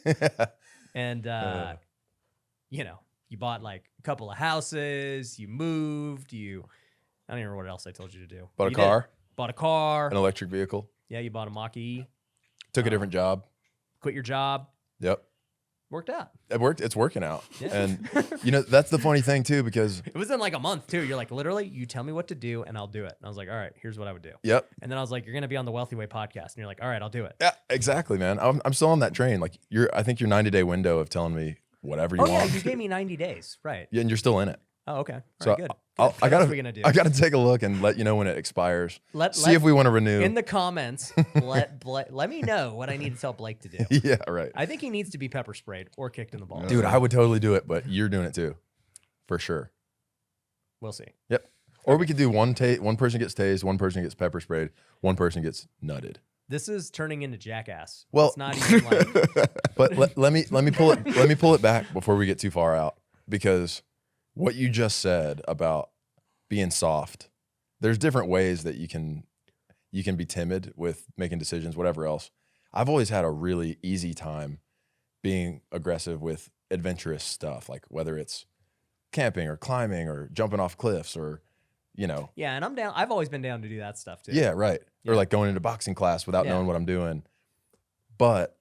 And, you bought like a couple of houses, you moved, I don't even remember what else I told you to do. Bought a You car, did. Bought a car. an electric vehicle, Yeah, you bought a Mach-E. took a different job. Quit your job. Yep. Worked out. It worked. It's working out. Yeah. And, that's the funny thing, too, because, It was in like a month too. You're like, literally, you tell me what to do and I'll do it. And I was like, all right, here's what I would do. yep. And then I was like, you're gonna be on the Wealthy Way podcast, and you're like, all right, I'll do it. Yeah, exactly, man. I'm still on that train. Like, I think your 90-day window of telling me whatever you Oh yeah, want. you gave me 90 days, right? Yeah, and you're still in it. Oh okay. All So right, good. I What else are we gonna do? gotta take a look and let you know when it expires. Let See if we want to renew. in the comments. let me know what I need to tell Blake to do. Yeah, right. I think he needs to be pepper sprayed or kicked in the balls. Dude, I would totally do it, but you're doing it too, for sure. We'll see. Yep. Or we could do one person gets tased, one person gets pepper sprayed, one person gets nutted. This is turning into Jackass. Well- it's not even like But let me pull it back before we get too far out, because what you just said about being soft, there's different ways that you can be timid with making decisions, whatever else. I've always had a really easy time being aggressive with adventurous stuff, like whether it's camping or climbing or jumping off cliffs or, yeah, and I'm down. I've always been down to do that stuff too. yeah, right. Yeah. Or like going into boxing class without Yeah. knowing what I'm doing. But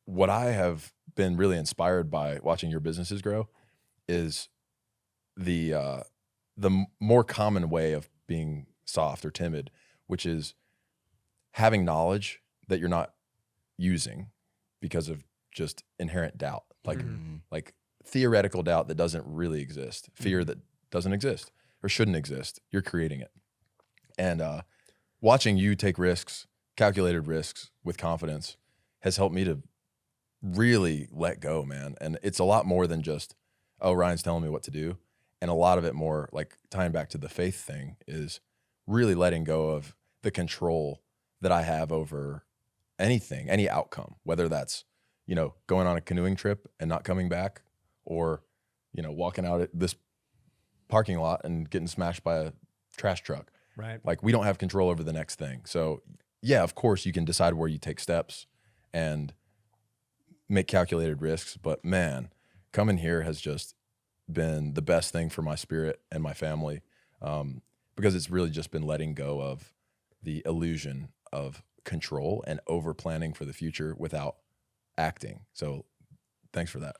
what I have been really inspired by watching your businesses grow is the more common way of being soft or timid, which is having knowledge that you're not using because of just inherent doubt, like theoretical doubt that doesn't really exist, fear that doesn't exist or shouldn't exist. You're creating it. And watching you take risks, calculated risks with confidence has helped me to really let go, man. And it's a lot more than just, oh, Ryan's telling me what to do. And a lot of it more, like tying back to the faith thing, is really letting go of the control that I have over anything, any outcome, whether that's, going on a canoeing trip and not coming back, or, walking out at this parking lot and getting smashed by a trash truck. Right. Like, we don't have control over the next thing. So yeah, of course you can decide where you take steps and make calculated risks. But man, coming here has just been the best thing for my spirit and my family, because it's really just been letting go of the illusion of control and over planning for the future without acting. So thanks for that.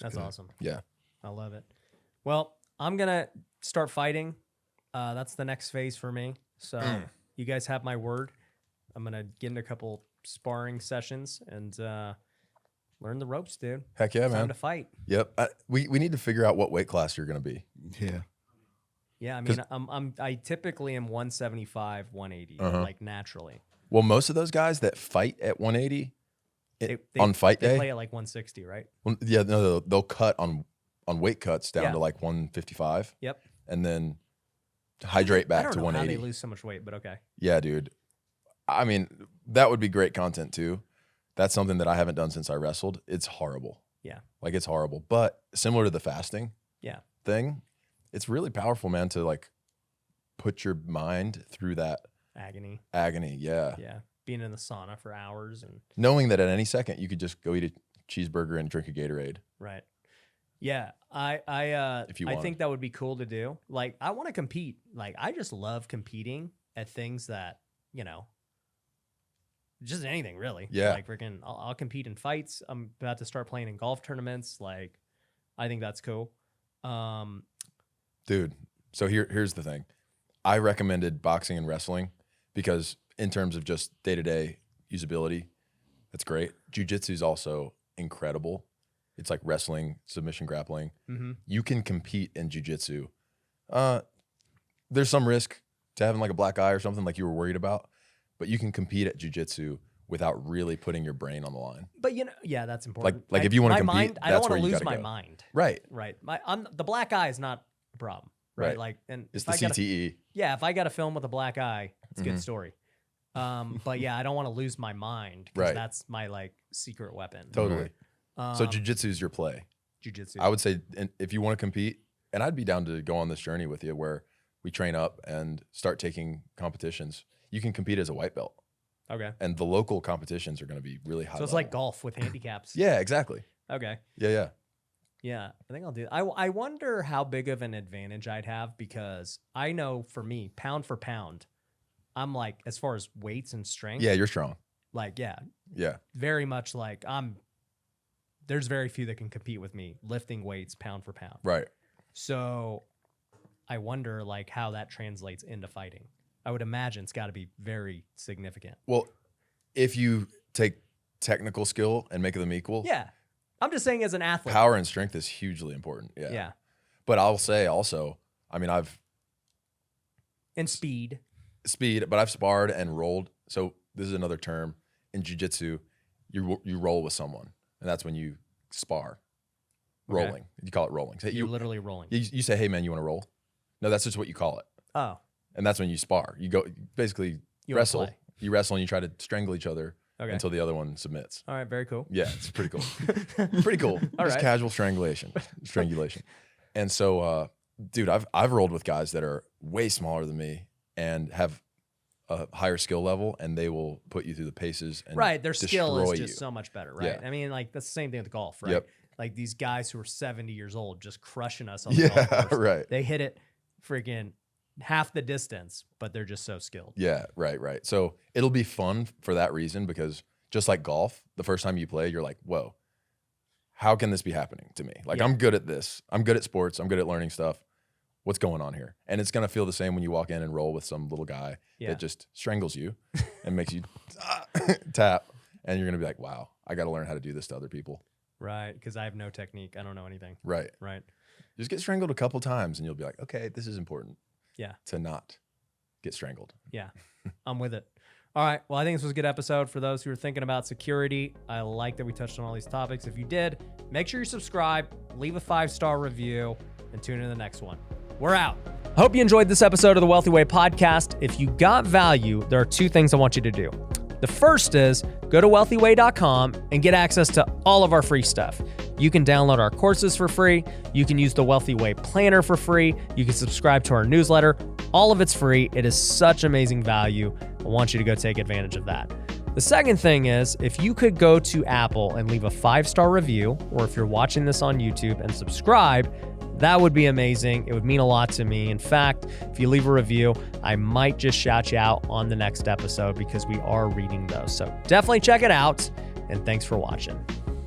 That's awesome. Yeah. I love it. Well, I'm going to start fighting. That's the next phase for me. So you guys have my word. I'm going to get into a couple sparring sessions and learn the ropes, dude. Heck yeah, Time man. to fight. Yep. We need to figure out what weight class you're going to be. Yeah. Yeah, I mean, I typically am 175, 180, like naturally. Well, most of those guys that fight at 180 They on fight they day, play at like 160, right? well, yeah, no, they'll cut on weight cuts down Yeah. to like 155, Yep. and then hydrate I back don't to know how 180. they lose so much weight, but okay. Yeah, dude. I mean, that would be great content too. That's something that I haven't done since I wrestled. It's horrible. Yeah. Like, it's horrible. But similar to the fasting Yeah. thing, it's really powerful, man, to like put your mind through that Agony. agony. Yeah. Yeah. Being in the sauna for hours and Knowing that at any second you could just go eat a cheeseburger and drink a Gatorade. right. Yeah. If you I want. think that would be cool to do. Like, I want to compete. Like, I just love competing at things that, you know, just anything really. Yeah. Like, freaking, I'll compete in fights. I'm about to start playing in golf tournaments. Like, I think that's cool. Dude, so here's the thing. I recommended boxing and wrestling because in terms of just day-to-day usability, that's great. Jiu-jitsu is also incredible. It's like wrestling, submission grappling. Mm-hmm. You can compete in jiu-jitsu. There's some risk to having like a black eye or something like you were worried about, but you can compete at jiu-jitsu without really putting your brain on the line. But, you know, yeah, that's important. Like if you want to my compete, mind, I don't that's want where to you lose gotta my go. mind. Right. Right. The black eye is not a problem. Right. Right. Like, and It's if the I gotta- CTE. Yeah, if I got a film with a black eye, it's a Mhm. good story. But yeah, I don't want to lose my mind because Right. that's my like secret weapon. Totally. Um, So jiu-jitsu is your play. jiu-jitsu. I would say if you want to compete, and I'd be down to go on this journey with you where we train up and start taking competitions. You can compete as a white belt, Okay. and the local competitions are going to be really high. So it's level. like golf with handicaps. Yeah, exactly. Okay. Yeah. Yeah, I think I'll do. I wonder how big of an advantage I'd have because I know for me, pound for pound, I'm like as far as weights and strength. Yeah, you're strong. Like Yeah. very much like there's very few that can compete with me lifting weights pound for pound. Right. So I wonder like how that translates into fighting. I would imagine it's got to be very significant. Well, if you take technical skill and make them equal, Yeah. I'm just saying as an athlete. power and strength is hugely important. Yeah. Yeah. But I'll say also, I mean, I've And speed. speed, but I've sparred and rolled. So this is another term in jiu-jitsu. You roll with someone, and that's when you spar. Okay. Rolling. You call it rolling. So You're literally rolling. you say, hey man, you want to roll? No, that's just what you call it. Oh. And that's when you spar. You go basically You wanna wrestle. play. You wrestle and you try to strangle each other Okay. until the other one submits. All right. Very cool. Yeah, it's pretty cool. Pretty cool. All Just right. casual strangulation. And so dude, I've rolled with guys that are way smaller than me and have a higher skill level, and they will put you through the paces and Right. Their skill is destroy just you. so much better, right? Yeah. I mean, like that's the same thing with golf, right? Yep. Like these guys who are 70 years old just crushing us on the golf Yeah, course. right. They hit it freaking half the distance, but they're just so skilled. Yeah, right. So it'll be fun for that reason, because just like golf, the first time you play, you're like, whoa, how can this be happening to me? Like, Yeah. I'm good at this. I'm good at sports. I'm good at learning stuff. What's going on here? And it's going to feel the same when you walk in and roll with some little guy Yeah. that just strangles you and makes you tap. And you're going to be like, wow, I got to learn how to do this to other people. Right. Because I have no technique. I don't know anything. Right. Right. Just get strangled a couple times and you'll be like, okay, this is important. Yeah. To not get strangled. Yeah. I'm with it. All right. Well, I think this was a good episode for those who are thinking about security. I like that we touched on all these topics. If you did, make sure you subscribe, leave a 5-star review, and tune in to the next one. We're out. I hope you enjoyed this episode of the Wealthy Way podcast. If you got value, there are 2 things I want you to do. The first is go to wealthyway.com and get access to all of our free stuff. You can download our courses for free. You can use the Wealthy Way Planner for free. You can subscribe to our newsletter. All of it's free. It is such amazing value. I want you to go take advantage of that. The second thing is, if you could go to Apple and leave a 5-star review, or if you're watching this on YouTube and subscribe, that would be amazing. It would mean a lot to me. In fact, if you leave a review, I might just shout you out on the next episode because we are reading those. So definitely check it out, and thanks for watching.